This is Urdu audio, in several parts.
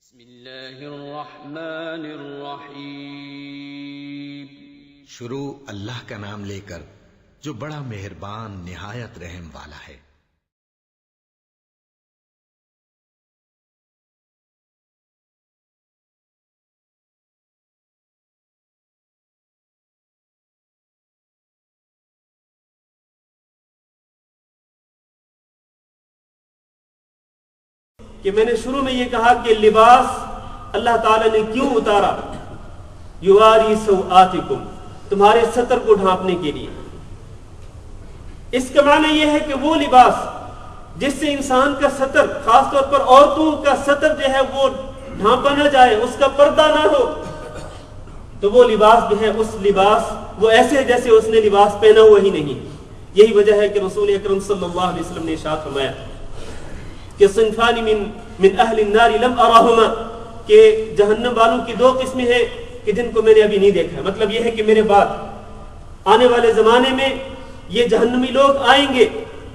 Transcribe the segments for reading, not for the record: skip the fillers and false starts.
بسم اللہ الرحمن الرحیم۔ شروع اللہ کا نام لے کر جو بڑا مہربان نہایت رحم والا ہے۔ کہ میں نے شروع میں یہ کہا کہ لباس اللہ تعالیٰ نے کیوں اتارا؟ یواری سوآتکم، تمہارے ستر کو ڈھانپنے کے لیے۔ اس کا معنی یہ ہے کہ وہ لباس جس سے انسان کا ستر، خاص طور پر عورتوں کا ستر جو ہے وہ ڈھانپا نہ جائے، اس کا پردہ نہ ہو، تو وہ لباس جو ہے اس لباس وہ ایسے جیسے اس نے لباس پہنا ہوا ہی نہیں۔ یہی وجہ ہے کہ رسول اکرم صلی اللہ علیہ وسلم نے ارشاد فرمایا کہ صنفان من اہل النار لم اراہما، کہ جہنم والوں کی دو قسمیں ہیں کہ جن کو میں نے ابھی نہیں دیکھا۔ مطلب یہ ہے کہ میرے بعد آنے والے زمانے میں یہ جہنمی لوگ آئیں گے،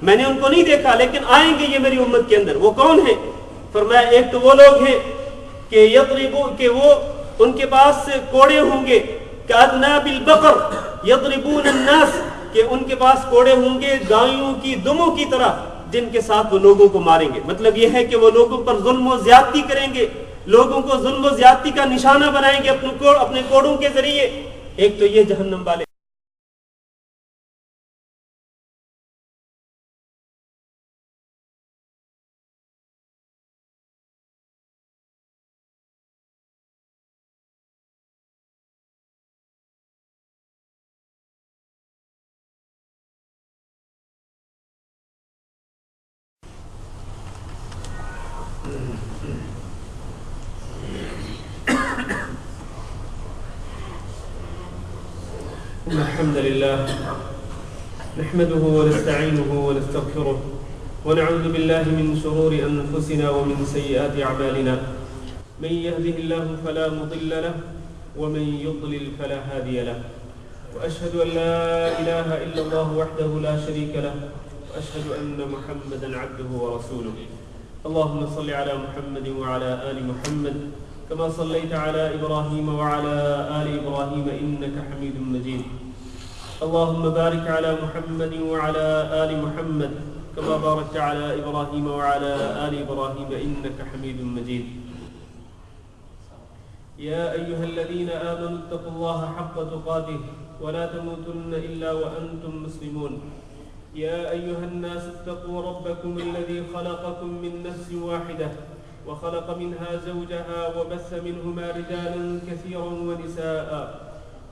میں نے ان کو نہیں دیکھا لیکن آئیں گے یہ میری امت کے اندر۔ وہ کون ہیں؟ فرمایا ایک تو وہ لوگ ہیں کہ کہ وہ ان کے پاس کوڑے ہوں گے، کاذناب البقر یضربون الناس، کہ ان کے پاس کوڑے ہوں گے گایوں کی دموں کی طرح، جن کے ساتھ وہ لوگوں کو ماریں گے۔ مطلب یہ ہے کہ وہ لوگوں پر ظلم و زیادتی کریں گے، لوگوں کو ظلم و زیادتی کا نشانہ بنائیں گے اپنے کوڑوں کے ذریعے۔ ایک تو یہ جہنم والے۔ الحمد لله نحمده ونستعينه ونستغفره ونعوذ بالله من شرور أنفسنا ومن سيئات أعمالنا، من يهده الله فلا مضل له ومن يضلل فلا هادي له، وأشهد أن لا إله إلا الله وحده لا شريك له، وأشهد أن محمدا عبده ورسوله۔ اللهم صل على محمد وعلى آل محمد كما صليت على إبراهيم وعلى آل إبراهيم إنك حميد مجيد۔ اللهم بارك على محمد وعلى آل محمد كما باركت على إبراهيم وعلى آل إبراهيم إنك حميد مجيد۔ يا أيها الذين آمنوا اتقوا الله حق تقاته ولا تموتن إلا وأنتم مسلمون۔ يا أيها الناس اتقوا ربكم الذي خلقكم من نفس واحدة وخلق منها زوجها وبث منهما رجالا كثيرا ونساء،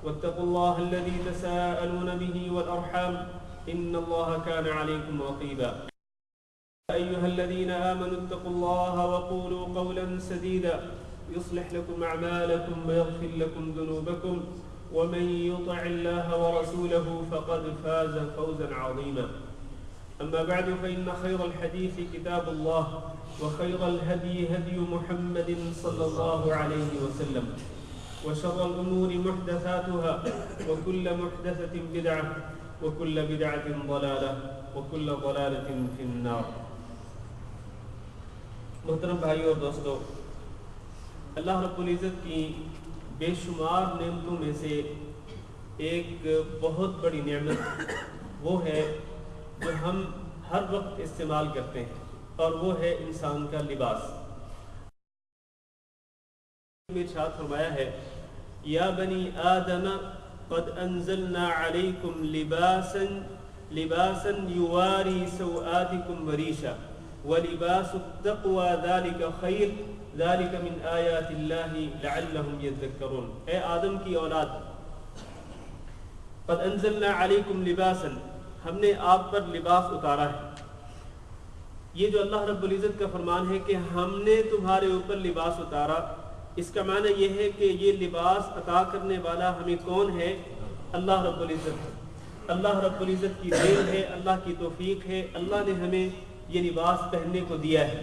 واتقوا الله الذي تساءلون به والأرحام إن الله كان عليكم رقيبا۔ يا أيها الذين آمنوا اتقوا الله وقولوا قولا سديدا يصلح لكم أعمالكم ويغفر لكم ذنوبكم، ومن يطع الله ورسوله فقد فاز فوزا عظيما۔ أما بعد فإن خير الحديث كتاب الله، وخير الهدي هدي محمد صلى الله عليه وسلم، وشر الأمور محدثاتها، وكل محدثة بدعة، وكل بدعة ضلالة، وكل ضلالة في النار۔ محترم بھائیو اور دوستو، اللہ رب العزت کی بے شمار نعمتوں میں سے ایک بہت بڑی نعمت وہ ہے جو ہم ہر وقت استعمال کرتے ہیں، اور وہ ہے انسان کا لباس۔ ارشاد فرمایا ہے یا بنی آدم قد انزلنا علیکم لباسا یواری سوآتکم وریشا ولباس التقوی ذلک خیر ذلک من آیات اللہ لعلہم یذکرون۔ اے آدم کی اولاد، قد انزلنا علیکم لباسا، ہم نے آپ پر لباس اتارا ہے۔ یہ جو اللہ رب العزت کا فرمان ہے کہ ہم نے تمہارے اوپر لباس اتارا، اس کا معنی یہ ہے کہ یہ لباس عطا کرنے والا ہمیں کون ہے؟ اللہ رب العزت۔ اللہ رب العزت کی دین ہے، اللہ کی توفیق ہے، اللہ نے ہمیں یہ لباس پہننے کو دیا ہے۔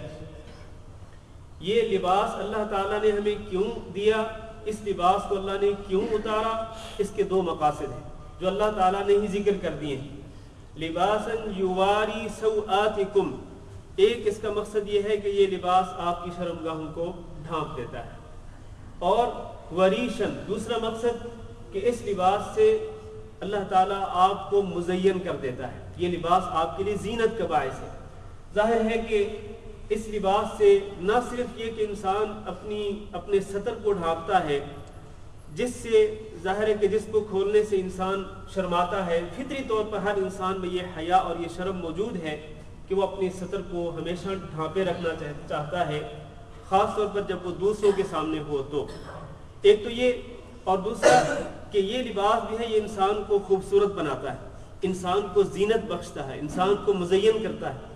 یہ لباس اللہ تعالیٰ نے ہمیں کیوں دیا؟ اس لباس کو اللہ نے کیوں اتارا؟ اس کے دو مقاصد ہیں جو اللہ تعالیٰ نے ہی ذکر کر دیے ہیں۔ لباسا یواری سوآتکم، ایک اس کا مقصد یہ ہے کہ یہ لباس آپ کی شرمگاہوں کو ڈھانپ دیتا ہے، اور وریشن دوسرا مقصد کہ اس لباس سے اللہ تعالیٰ آپ کو مزین کر دیتا ہے، یہ لباس آپ کے لیے زینت کا باعث ہے۔ ظاہر ہے کہ اس لباس سے نہ صرف یہ کہ انسان اپنے سطر کو ڈھانپتا ہے، جس سے ظاہر ہے کہ جس کو کھولنے سے انسان شرماتا ہے، فطری طور پر ہر انسان میں یہ حیا اور یہ شرم موجود ہے کہ وہ اپنے سطر کو ہمیشہ ڈھانپے رکھنا چاہتا ہے، خاص طور پر جب وہ دوسروں کے سامنے ہو تو۔ ایک تو یہ، اور دوسرا کہ یہ لباس بھی ہے یہ انسان کو خوبصورت بناتا ہے، انسان کو زینت بخشتا ہے، انسان کو مزین کرتا ہے۔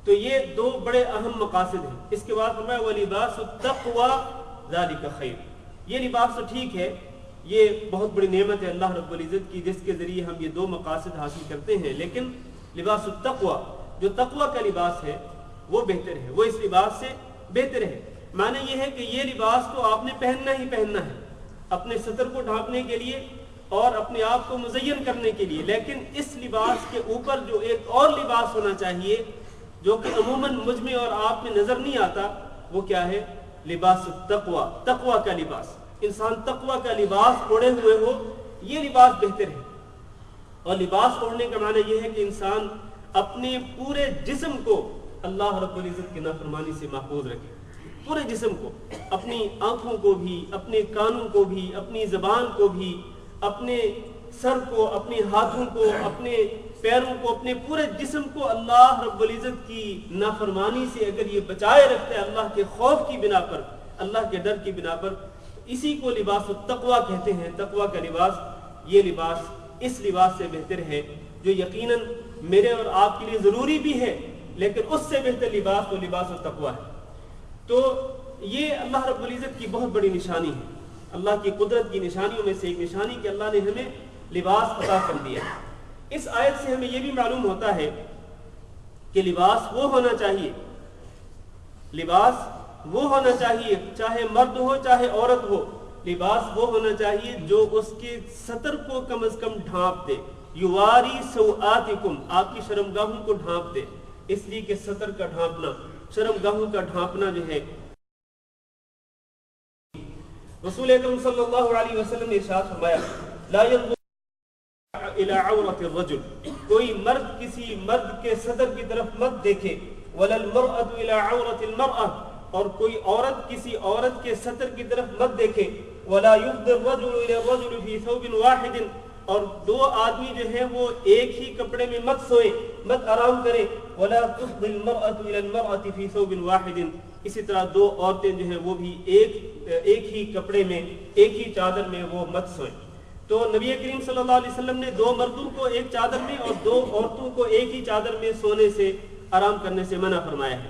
تو یہ دو بڑے اہم مقاصد ہیں۔ اس کے بعد فرمایا وَلِبَاسُ التَّقْوَى ذَلِكَ خَيْرٌ، یہ لباس تو ٹھیک ہے، یہ بہت بڑی نعمت ہے اللہ رب العزت کی جس کے ذریعے ہم یہ دو مقاصد حاصل کرتے ہیں، لیکن لباس التقوی جو تقوی کا لباس ہے وہ بہتر ہے، وہ اس لباس سے بہتر ہے۔ معنی یہ ہے کہ یہ لباس تو آپ نے پہننا ہی پہننا ہے اپنے سطر کو ڈھانپنے کے لیے اور اپنے آپ کو مزین کرنے کے لیے، لیکن اس لباس کے اوپر جو ایک اور لباس ہونا چاہیے جو کہ عموماً مجھ میں اور آپ میں نظر نہیں آتا، وہ کیا ہے؟ لباس التقوی، تقوی کا لباس۔ انسان تقوی کا لباس اوڑھے ہوئے ہو، یہ لباس بہتر ہے۔ اور لباس اوڑھنے کا معنی یہ ہے کہ انسان اپنے پورے جسم کو اللہ رب العزت کی نافرمانی سے محفوظ رکھے، پورے جسم کو، اپنی آنکھوں کو بھی، اپنے کانوں کو بھی، اپنی زبان کو بھی، اپنے سر کو، اپنے ہاتھوں کو، اپنے پیروں کو، اپنے پورے جسم کو اللہ رب العزت کی نافرمانی سے اگر یہ بچائے رکھتا ہے اللہ کے خوف کی بنا پر، اللہ کے ڈر کی بنا پر، اسی کو لباس التقوی کہتے ہیں۔ تقوی کا لباس، یہ لباس اس لباس سے بہتر ہے جو یقیناً میرے اور آپ کے لیے ضروری بھی ہے، لیکن اس سے بہتر لباس تو لباس التقوی ہے۔ تو یہ اللہ رب العزت کی بہت بڑی نشانی ہے، اللہ کی قدرت کی نشانیوں میں سے ایک نشانی کہ اللہ نے ہمیں لباس عطا کر دیا۔ اس آیت سے ہمیں یہ بھی معلوم ہوتا ہے کہ لباس وہ ہونا چاہیے، لباس وہ ہونا چاہیے چاہے مرد ہو چاہے عورت ہو، لباس وہ ہونا چاہیے جو اس کے سطر کو کم از کم ڈھانپ دے، یواری سوآتکم، آپ کی شرمگاہوں کو ڈھانپ دے، اس لیے کہ سطر کا ڈھانپنا، شرمگاہوں کا ڈھانپنا جو ہے، رسول اکرم صلی اللہ علیہ وسلم نے ارشاد فرمایا لا ينظر الى عورت الرجل، کوئی مرد کسی مرد کے سطر کی طرف مت دیکھے، ولا المرأة الى عورت المرأة، اور کوئی عورت کسی عورت کے سطر کی طرف مت دیکھے، ولا يفضي الرجل الى الرجل في ثوب واحد، اور دو آدمی جو ہیں وہ ایک ہی کپڑے میں مت سوئے، مت آرام کریں، ولا تفضي المرأة الى المرأة في ثوب واحد، اسی طرح دو عورتیں جو ہیں وہ بھی ایک ہی کپڑے میں، ایک ہی چادر میں وہ مت سوئیں۔ تو نبی کریم صلی اللہ علیہ وسلم نے دو مردوں کو ایک چادر میں اور دو عورتوں کو ایک ہی چادر میں سونے سے، آرام کرنے سے منع فرمایا ہے۔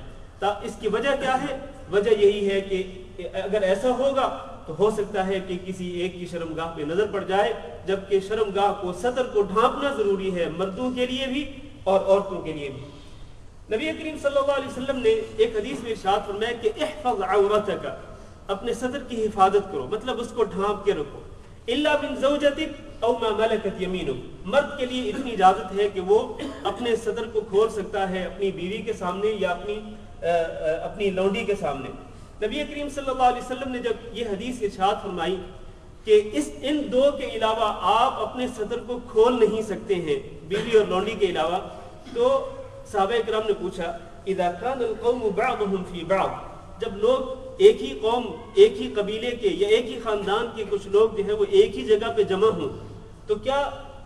اس کی وجہ کیا ہے؟ وجہ یہی ہے کہ اگر ایسا ہوگا تو ہو سکتا ہے کہ کسی ایک کی شرمگاہ پہ نظر پڑ جائے، جبکہ شرمگاہ کو، سطر کو ڈھانپنا ضروری ہے، مردوں کے لیے بھی اور عورتوں کے لیے بھی۔ نبی کریم صلی اللہ علیہ وسلم نے ایک حدیث میں ارشاد فرمایا کہ احفظ عورتک، اپنے سطر کی حفاظت کرو، مطلب اس کو ڈھانپ کے رکھو، الا من زوجتک او ما ملکت یمینک، مرد کے لیے اتنی اجازت ہے کہ وہ اپنے سطر کو کھول سکتا ہے اپنی بیوی کے سامنے یا اپنی لونڈی کے سامنے۔ نبی کریم صلی اللہ علیہ وسلم نے جب یہ حدیث ارشاد فرمائی کہ ان دو کے علاوہ آپ اپنے سطر کو کھول نہیں سکتے ہیں، بیوی اور لونڈی کے علاوہ، تو صحابہ کرام نے پوچھا اذا كان القوم بعضهم في بعض، جب لوگ ایک ہی قوم، ایک ہی قبیلے کے یا ایک ہی خاندان کے کچھ لوگ جو ہیں وہ ایک ہی جگہ پہ جمع ہوں، تو کیا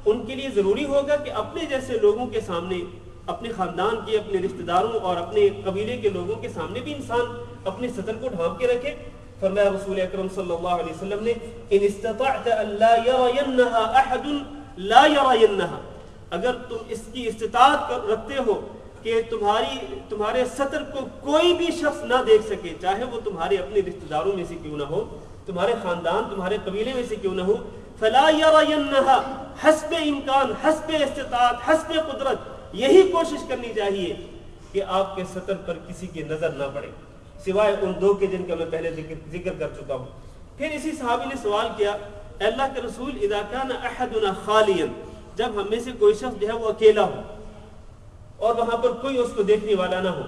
ان کے لیے ضروری ہوگا کہ اپنے جیسے لوگوں کے سامنے، اپنے خاندان کے، اپنے رشتہ داروں اور اپنے قبیلے کے لوگوں کے سامنے بھی انسان اپنے سطر کو ڈھانپ کے رکھے؟ فرمایا رسول اکرم صلی اللہ علیہ وسلم نے ان استطعت ان لا يرينها احد لا يرينها، اگر تم اس کی استطاعت رکھتے ہو کہ تمہارے سطر کو کوئی بھی شخص نہ دیکھ سکے، چاہے وہ تمہارے اپنے رشتہ داروں میں سے کیوں نہ ہو، تمہارے خاندان، تمہارے قبیلے میں سے کیوں نہ ہو، فلا يرينها، حسب امکان، حسب استطاعت، حسب قدرت، یہی کوشش کرنی چاہیے کہ آپ کے سطر پر کسی کی نظر نہ پڑے سوائے ان دو کے جن کا میں پہلے ذکر کر چکا ہوں۔ پھر اسی صحابی نے سوال کیا اے اللہ کے رسول اذا كان احدنا خالیا، جب ہم میں سے کوئی شخص جو ہے وہ اکیلا ہو اور وہاں پر کوئی اس کو دیکھنے والا نہ ہو،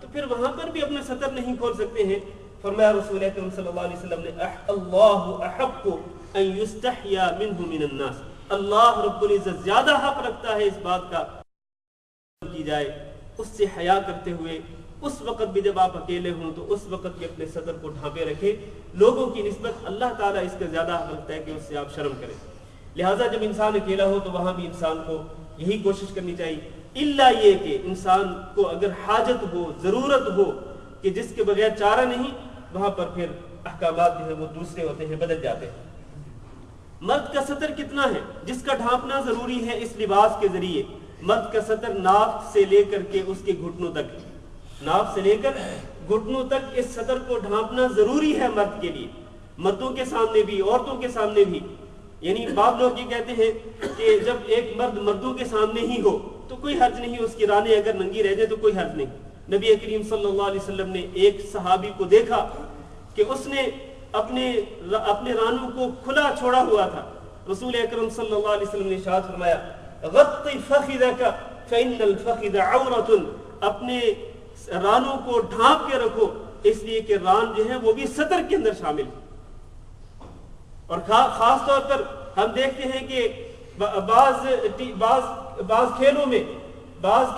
تو پھر وہاں پر بھی اپنا سطر نہیں کھول سکتے ہیں؟ فرمایا رسول اکرم صلی اللہ علیہ وسلم نے اللہ احق ان یستحیا منہ من الناس، اللہ رب العزت زیادہ حق رکھتا ہے اس بات کا کی جائے اس سے حیا کرتے ہوئے، اس وقت بھی جب آپ اکیلے ہوں تو اس وقت بھی اپنے صدر کو ڈھانپے رکھے۔ لوگوں کی نسبت اللہ تعالیٰ اس کا زیادہ حق رکھتا ہے کہ اس سے آپ شرم کریں۔ لہٰذا جب انسان اکیلا ہو تو وہاں بھی انسان کو یہی کوشش کرنی چاہیے، الا یہ کہ انسان کو اگر حاجت ہو، ضرورت ہو کہ جس کے بغیر چارہ نہیں، وہاں پر پھر احکامات جو ہے وہ دوسرے ہوتے ہیں، بدل جاتے ہیں۔ مرد کا سطر کتنا ہے جس کا ڈھانپنا ضروری ہے اس لباس کے ذریعے؟ مرد کا سطر ناف سے لے کر کے اس کے گھٹنوں تک، ناف سے لے کر گھٹنوں تک اس سطر کو ڈھانپنا ضروری ہے مرد کے لیے، مردوں کے سامنے بھی، عورتوں کے سامنے بھی۔ یعنی بعض لوگ یہ کہتے ہیں کہ جب ایک مرد مردوں کے سامنے ہی ہو تو کوئی حرج نہیں، اس کی رانیں اگر ننگی رہ جائے تو کوئی حرج نہیں۔ نبی کریم صلی اللہ علیہ وسلم نے ایک صحابی کو دیکھا کہ اس نے اپنے رانوں کو کھلا چھوڑا ہوا تھا۔ رسول اکرم صلی اللہ علیہ وسلم نے ارشاد فرمایا غط فخذک فإن الفخذ عورۃ، اپنے رانوں کو ڈھانپ کے رکھو، اس لیے کہ ران جو ہے وہ بھی سطر کے اندر شامل ہے۔ اور خاص طور پر ہم دیکھتے ہیں کہ بعض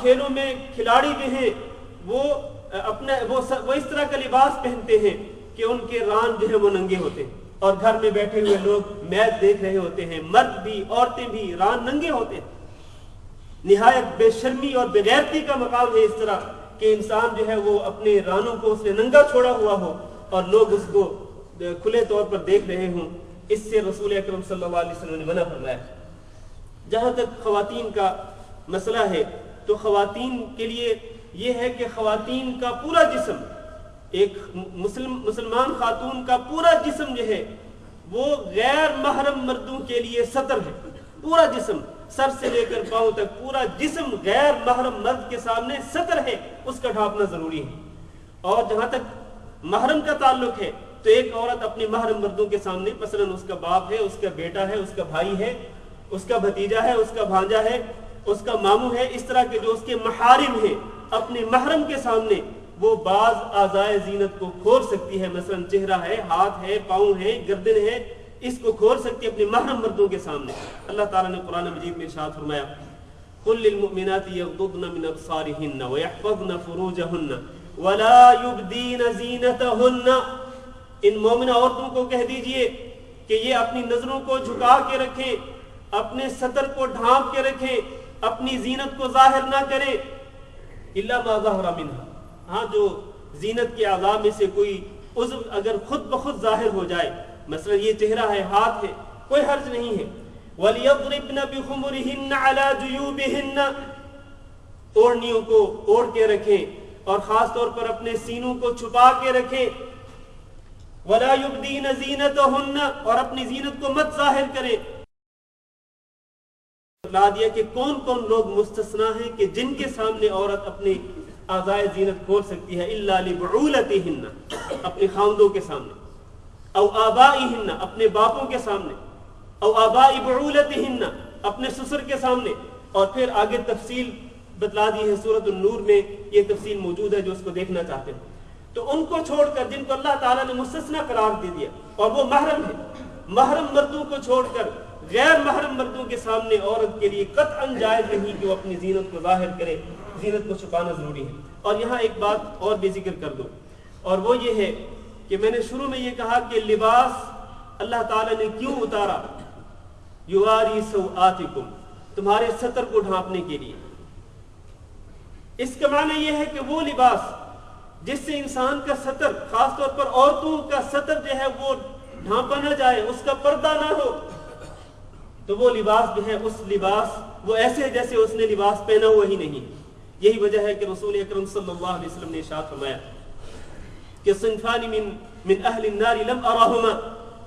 کھیلوں میں کھلاڑی جو ہیں وہ اس طرح کا لباس پہنتے ہیں کہ ان کے ران جو ہے وہ ننگے ہوتے ہیں، اور گھر میں بیٹھے ہوئے لوگ میچ دیکھ رہے ہوتے ہیں، مرد بھی عورتیں بھی، ران ننگے ہوتے ہیں۔ نہایت بے شرمی اور بے غیرتی کا مقام ہے اس طرح کہ انسان جو ہے وہ اپنے رانوں کو اس نے ننگا چھوڑا ہوا ہو اور لوگ اس کو کھلے طور پر دیکھ رہے ہوں۔ اس سے رسول اکرم صلی اللہ علیہ وسلم نے منع فرمایا۔ جہاں تک خواتین کا مسئلہ ہے تو خواتین کے لیے یہ ہے کہ خواتین کا پورا جسم، ایک مسلمان خاتون کا پورا جسم جو ہے وہ غیر محرم مردوں کے لیے سطر ہے۔ پورا جسم سر سے لے کر پاؤں تک پورا جسم غیر محرم مرد کے سامنے سطر ہے، اس کا ڈھانپنا ضروری ہے۔ اور جہاں تک محرم کا تعلق ہے تو ایک عورت اپنے محرم مردوں کے سامنے، مثلا اس کا باپ ہے، اس کا بیٹا ہے، اس کا بھائی ہے، اس کا بھتیجا ہے، اس کا بھانجا ہے، اس کا ماموں ہے، اس طرح کے جو اس کے محارم ہیں، اپنے محرم کے سامنے وہ بعض اعضائے زینت کو کھول سکتی ہے، مثلا چہرہ ہے، ہاتھ ہے، پاؤں ہے، گردن ہے، اس کو کھول سکتی ہے اپنے محرم مردوں کے سامنے۔ اللہ تعالیٰ نے قرآن مجید میں ارشاد فرمایا قل للمؤمنات یغضضن من ابصارهن ويحفظن فروجهن ولا يبدين زینتهن، ان مومنہ عورتوں کو کہہ دیجئے کہ یہ اپنی نظروں کو جھکا کے رکھیں، اپنے سطر کو ڈھانپ کے رکھیں، اپنی زینت کو ظاہر نہ کریں، الا ما ظہر منها، ہاں جو زینت کے اعضاء میں سے کوئی عضو اگر خود بخود ظاہر ہو جائے، مثلا یہ چہرہ ہے، ہاتھ ہے، کوئی حرج نہیں ہے۔ وَلْيَضْرِبْنَ بِخُمُرِهِنَّ عَلَى جُيُوبِهِنَّ، اوڑھنیوں کو اوڑھ کے رکھیں اور خاص طور پر اپنے سینوں کو چھپا کے رکھیں۔ وَلَا يُبْدِينَ زِينَتَهُنَّ، اور اپنی زینت کو مت ظاہر کریں۔ بتا دیا کہ کون کون لوگ مستثنا ہیں کہ جن کے سامنے عورت اپنے اعضائے زینت کھول سکتی ہے، الا لبعولتهن، اپنے خاوندوں کے سامنے، او آبائہن، اپنے باپوں کے سامنے، او آبائی بعولتہن، اپنے سسر کے سامنے۔ اور پھر آگے تفصیل بتلا دی ہے سورۃ النور میں، یہ تفصیل موجود ہے جو اس کو دیکھنا چاہتے ہیں۔ تو ان کو چھوڑ کر جن کو اللہ تعالیٰ نے مستثنا قرار دے دیا اور وہ محرم ہے، محرم مردوں کو چھوڑ کر غیر محرم مردوں کے سامنے عورت کے لیے قطعاً جائز نہیں کہ وہ اپنی زینت کو ظاہر کرے، زینت کو چھپانا ضروری ہے۔ اور یہاں ایک بات اور بھی ذکر کر دو، اور وہ یہ ہے کہ میں نے شروع میں یہ کہا کہ لباس اللہ تعالیٰ نے کیوں اتارا؟ یواری سوآتکم، تمہارے سطر کو ڈھانپنے کے لیے۔ اس کا معنی یہ ہے کہ وہ لباس جس سے انسان کا سطر، خاص طور پر عورتوں کا سطر جو ہے وہ ڈھانپا نہ جائے، اس کا پردہ نہ ہو، تو وہ لباس جو ہے اس لباس وہ ایسے جیسے اس نے لباس پہنا ہوا ہی نہیں۔ یہی وجہ ہے کہ رسول اکرم صلی اللہ علیہ وسلم نے ارشاد فرمایا کہ صنفان من اہل النار لم اراہما،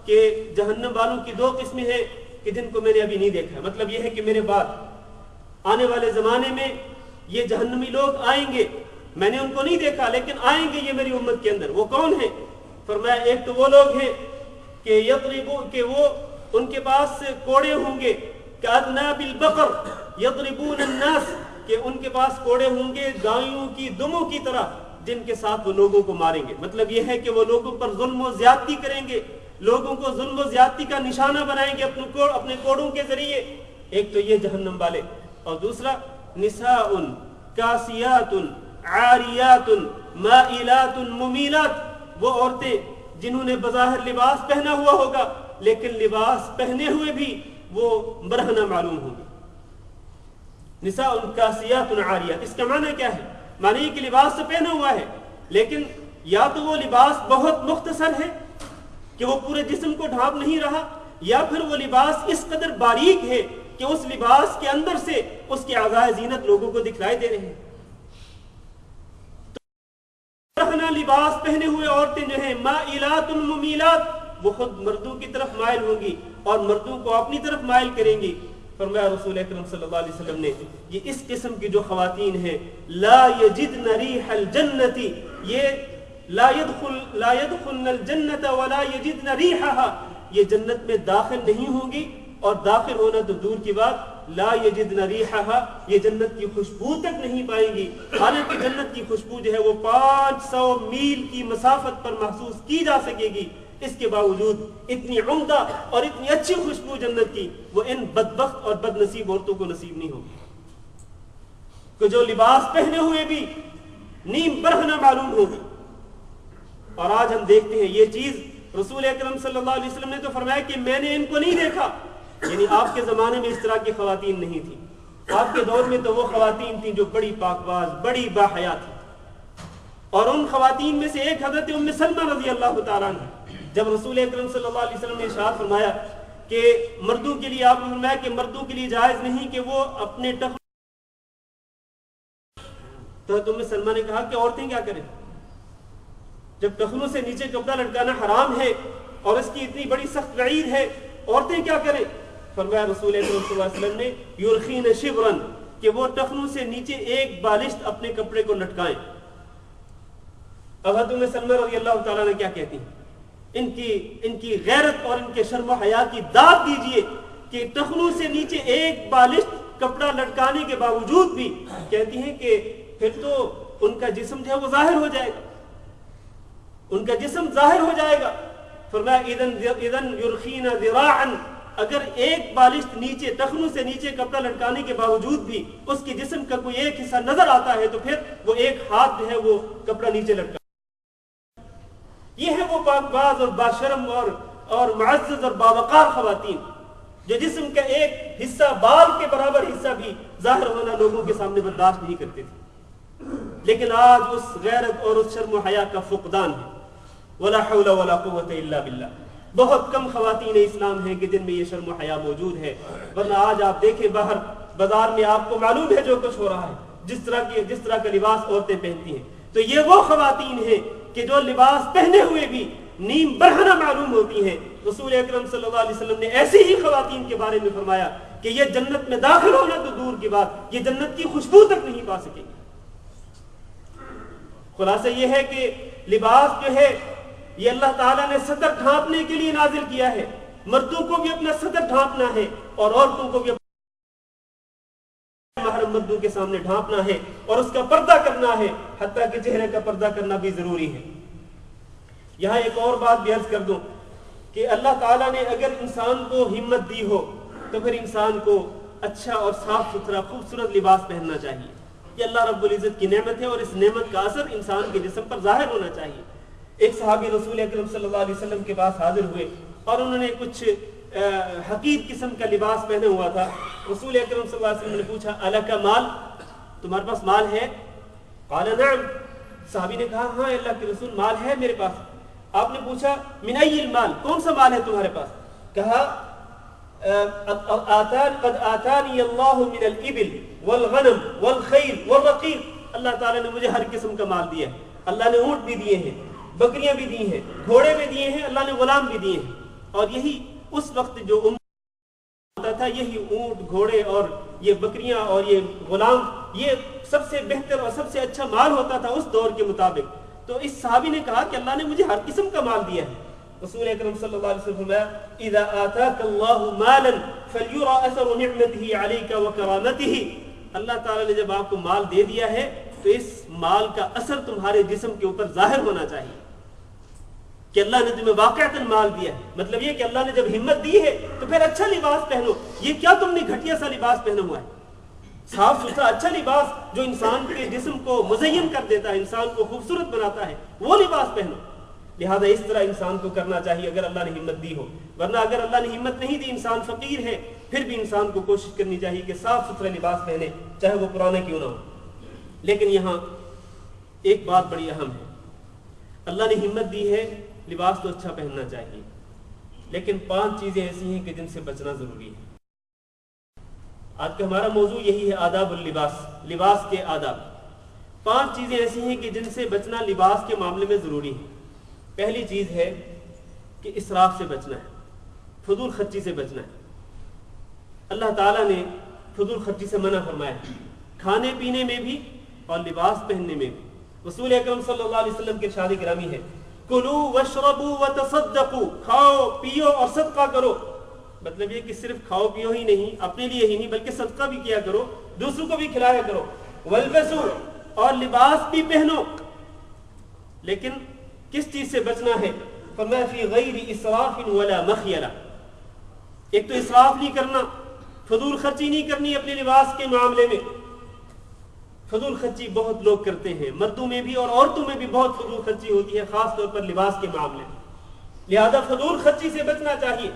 کہ جہنم والوں کی دو قسمیں ہیں کہ جن کو میں نے ابھی نہیں دیکھا ہے۔ مطلب یہ ہے کہ میرے بعد آنے والے زمانے میں یہ جہنمی لوگ آئیں گے، میں نے ان کو نہیں دیکھا لیکن آئیں گے یہ میری امت کے اندر۔ وہ کون ہیں؟ فرمایا ایک تو وہ لوگ ہیں کہ یضربو، کہ وہ ان کے پاس کوڑے ہوں گے، کأذناب البقر یضربون الناس، کہ ان کے پاس کوڑے ہوں گے گایوں کی دموں کی طرح جن کے ساتھ وہ لوگوں کو ماریں گے. مطلب یہ ہے کہ وہ لوگوں پر ظلم و زیادتی کریں گے, لوگوں کو ظلم و زیادتی کا نشانہ بنائیں گے اپنے کوڑوں کے ذریعے. ایک تو یہ جہنم والے, اور دوسرا نساء کاسیات عاریات مائلات ممیلات, وہ عورتیں جنہوں نے بظاہر لباس پہنا ہوا ہوگا لیکن لباس پہنے ہوئے بھی وہ برہنہ معلوم ہوگی. نساء کاسیات عاریات, اس کا معنی کیا ہے؟ معنی یہ کہ لباس تو پہنا ہوا ہے لیکن یا تو وہ لباس بہت مختصر ہے کہ وہ پورے جسم کو ڈھانپ نہیں رہا, یا پھر وہ لباس اس قدر باریک ہے کہ اس لباس کے اندر سے اس کے اعضائے زینت لوگوں کو دکھلائی دے رہے ہیں. برہنہ لباس پہنے ہوئے عورتیں جو ہیں مائلات ممیلات, وہ خود مردوں کی طرف مائل ہوں گی اور مردوں کو اپنی طرف مائل کریں گی. فرمایا رسول اکرم صلی اللہ علیہ وسلم نے, یہ اس قسم کی جو خواتین ہیں لا یجدن ریح الجنت, یہ لا يدخلن الجنت ولا یجدن ریحها, یہ جنت میں داخل نہیں ہوں گی, اور داخل ہونا تو دور کی بات, لا یجدن ریحها, یہ جنت کی خوشبو تک نہیں پائیں گی. حالانکہ جنت کی خوشبو جو ہے وہ 500 میل کی مسافت پر محسوس کی جا سکے گی, اس کے باوجود اتنی عمدہ اور اتنی اچھی خوشبو جنت کی وہ ان بدبخت اور بد نصیب عورتوں کو نصیب نہیں ہوگی کہ جو لباس پہنے ہوئے بھی نیم برہنہ معلوم ہوگی. اور آج ہم دیکھتے ہیں یہ چیز, رسول اکرم صلی اللہ علیہ وسلم نے تو فرمایا کہ میں نے ان کو نہیں دیکھا, یعنی آپ کے زمانے میں اس طرح کی خواتین نہیں تھی. آپ کے دور میں تو وہ خواتین تھیں جو بڑی پاک باز, بڑی باحیا تھی, اور ان خواتین میں سے ایک حضرت ام سلمہ رضی اللہ تعالیٰ عنہ. جب رسول اکرم صلی اللہ علیہ وسلم نے ارشاد فرمایا کہ مردوں کے لیے, آپ نے فرمایا کہ مردوں کے لیے جائز نہیں کہ وہ اپنے ٹخنوں, تو ام سلمہ نے کہا کہ عورتیں کیا کریں جب ٹخنوں سے نیچے کپڑا لٹکانا حرام ہے اور اس کی اتنی بڑی سخت وعید ہے, عورتیں کیا کریں؟ فرمایا رسول اکرم صلی اللہ علیہ وسلم نے یرخین شبرا, کہ وہ ٹخنوں سے نیچے ایک بالشت اپنے کپڑے کو لٹکائیں. اب ام سلمہ رضی اللہ تعالیٰ نے کیا کہتی ہیں, ان کی غیرت اور ان کے شرم و حیا کی داد دیجئے کہ ٹخنوں سے نیچے ایک بالشت کپڑا لٹکانے کے باوجود بھی کہتی ہیں کہ پھر تو ان کا جسم جو ہے وہ ظاہر ہو جائے گا, ان کا جسم ظاہر ہو جائے گا. فرمایا اذن یرخین ذراعا, اگر ایک بالشت نیچے ٹخنوں سے نیچے کپڑا لٹکانے کے باوجود بھی اس کے جسم کا کوئی ایک حصہ نظر آتا ہے تو پھر وہ ایک ہاتھ جو ہے وہ کپڑا نیچے لٹکا. یہ ہے وہ پاک باز اور باشرم اور معزز اور باوقار خواتین جو جسم کا ایک حصہ, بال کے برابر حصہ بھی ظاہر ہونا لوگوں کے سامنے برداشت نہیں کرتے تھے. لیکن آج اس غیرت اور اس شرم و حیا کا فقدان ہے. ولا حول ولا قوت الا باللہ. بہت کم خواتین اسلام ہیں کہ جن میں یہ شرم و حیا موجود ہے, ورنہ آج آپ دیکھیں باہر بازار میں آپ کو معلوم ہے جو کچھ ہو رہا ہے, جس طرح کا لباس عورتیں پہنتی ہیں. تو یہ وہ خواتین ہیں کہ جو لباس پہنے ہوئے بھی نیم برہنہ معلوم ہوتی ہیں. رسول اکرم صلی اللہ علیہ وسلم نے ایسی ہی خواتین کے بارے میں فرمایا کہ یہ جنت میں داخل ہونا تو دور کی بات, یہ جنت کی خوشبو تک نہیں پا سکیں گے. خلاصہ یہ ہے کہ لباس جو ہے یہ اللہ تعالیٰ نے ستر ڈھانپنے کے لیے نازل کیا ہے. مردوں کو بھی اپنا ستر ڈھانپنا ہے اور عورتوں کو بھی محرم مردوں کے سامنے ڈھانپنا ہے اور اس کا پردہ کرنا ہے, حتیٰ کہ چہرے کا پردہ کرنا بھی ضروری ہے. یہاں ایک اور بات بھی عرض کر دوں کہ اللہ تعالیٰ نے اگر انسان کو ہمت دی ہو تو پھر انسان کو اچھا اور صاف ستھرا خوبصورت لباس پہننا چاہیے. یہ اللہ رب العزت کی نعمت ہے اور اس نعمت کا اثر انسان کے جسم پر ظاہر ہونا چاہیے. ایک صحابی رسول اکرم صلی اللہ علیہ وسلم کے پاس حاضر ہوئے اور انہوں نے کچھ حقیر قسم کا لباس پہنے ہوا تھا. رسول اکرم صلی اللہ علیہ وسلم نے پوچھا الک مال, تمہارے پاس مال ہے؟ قال نعم. صحابی نے کہا ہاں اللہ کے رسول مال ہے میرے پاس. آپ نے پوچھا من ای المال, کون سا مال ہے تمہارے پاس؟ کہا قد آتانی اللہ من الابل والغنم والخیل والرقیق, اللہ تعالیٰ نے مجھے ہر قسم کا مال دیا ہے. اللہ نے اونٹ بھی دیے ہیں, بکریاں بھی دی ہیں, گھوڑے بھی دیے ہیں, اللہ نے غلام بھی دیے ہیں. اور یہی اس وقت جو ہوتا تھا, یہی اونٹ, گھوڑے اور یہ بکریاں اور یہ غلام, یہ سب سے بہتر اور سب سے اچھا مال ہوتا تھا اس دور کے مطابق. تو اس صحابی نے کہا کہ اللہ نے مجھے ہر قسم کا مال دیا ہے. رسول اکرم صلی اللہ علیہ وسلم فرمایا اذا آتاك الله مالا فليرى اثر نعمته عليك وكرامته, اللہ تعالیٰ نے جب آپ کو مال دے دیا ہے تو اس مال کا اثر تمہارے جسم کے اوپر ظاہر ہونا چاہیے کہ اللہ نے تمہیں واقعتاً مال دیا ہے. مطلب یہ کہ اللہ نے جب ہمت دی ہے تو پھر اچھا لباس پہنو. یہ کیا تم نے گھٹیا سا لباس پہنا ہوا ہے؟ صاف ستھرا اچھا لباس جو انسان کے جسم کو مزین کر دیتا ہے, انسان کو خوبصورت بناتا ہے, وہ لباس پہنو. لہذا اس طرح انسان کو کرنا چاہیے اگر اللہ نے ہمت دی ہو. ورنہ اگر اللہ نے ہمت نہیں دی, انسان فقیر ہے, پھر بھی انسان کو کوشش کرنی چاہیے کہ صاف ستھرا لباس پہنے, چاہے وہ پرانا کیوں نہ ہو. لیکن یہاں ایک بات بڑی اہم ہے, اللہ نے ہمت دی ہے, لباس تو اچھا پہننا چاہیے, لیکن 5 چیزیں ایسی ہیں کہ جن سے بچنا ضروری ہے. آج کا ہمارا موضوع یہی ہے, آداب اللباس, لباس کے آداب. 5 چیزیں ایسی ہیں کہ جن سے بچنا لباس کے معاملے میں ضروری ہے. پہلی چیز ہے کہ اسراف سے بچنا ہے, فضول خرچی سے بچنا ہے. اللہ تعالیٰ نے فضول خرچی سے منع فرمایا ہے, کھانے پینے میں بھی اور لباس پہننے میں بھی. رسول اکرم صلی اللہ علیہ وسلم کے ارشاد گرامی ہے, کلوا واشربوا وتصدقوا, کھاؤ پیو اور صدقہ کرو. مطلب یہ کہ صرف کھاؤ پیو ہی نہیں, اپنے لیے ہی نہیں, بلکہ صدقہ بھی کیا کرو, دوسروں کو بھی کھلایا کرو. والبسوا, اور لباس بھی پہنو. لیکن کس چیز سے بچنا ہے؟ فرمایا فی غیر اسراف ولا مخیلہ. ایک تو اسراف نہیں کرنا, فضول خرچی نہیں کرنی اپنے لباس کے معاملے میں. فضول خرچی بہت لوگ کرتے ہیں, مردوں میں بھی اور عورتوں میں بھی بہت فضول خرچی ہوتی ہے, خاص طور پر لباس کے معاملے میں. لہذا فضول خرچی سے بچنا چاہیے.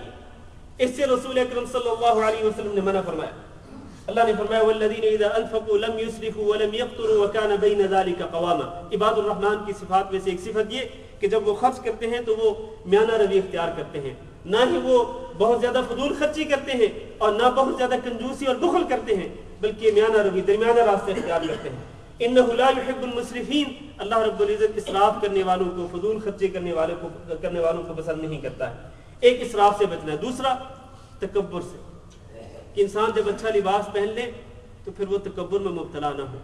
اس سے رسول اکرم صلی اللہ علیہ وسلم نے منع فرمایا. اللہ نے فرمایا والذین اذا انفقوا لم يسرفوا ولم يقتروا وكان بين ذلك قواما. عباد الرحمن کی صفات میں سے ایک صفت یہ کہ جب وہ خرچ کرتے ہیں تو وہ میانہ روی اختیار کرتے ہیں, نہ ہی وہ بہت زیادہ فضول خرچی کرتے ہیں اور نہ بہت زیادہ کنجوسی اور بخل کرتے ہیں, بلکہ میانہ روی, درمیانہ راستے اختیار کرتے ہیں. انہ لا يحب المسرفین, اللہ رب العزت اسراف کرنے والوں کو, فضول خرچی کرنے والوں کو پسند نہیں کرتا ہے. ایک اسراف سے بچنا ہے. دوسرا تکبر سے, کہ انسان جب اچھا لباس پہن لے تو پھر وہ تکبر میں مبتلا نہ ہو.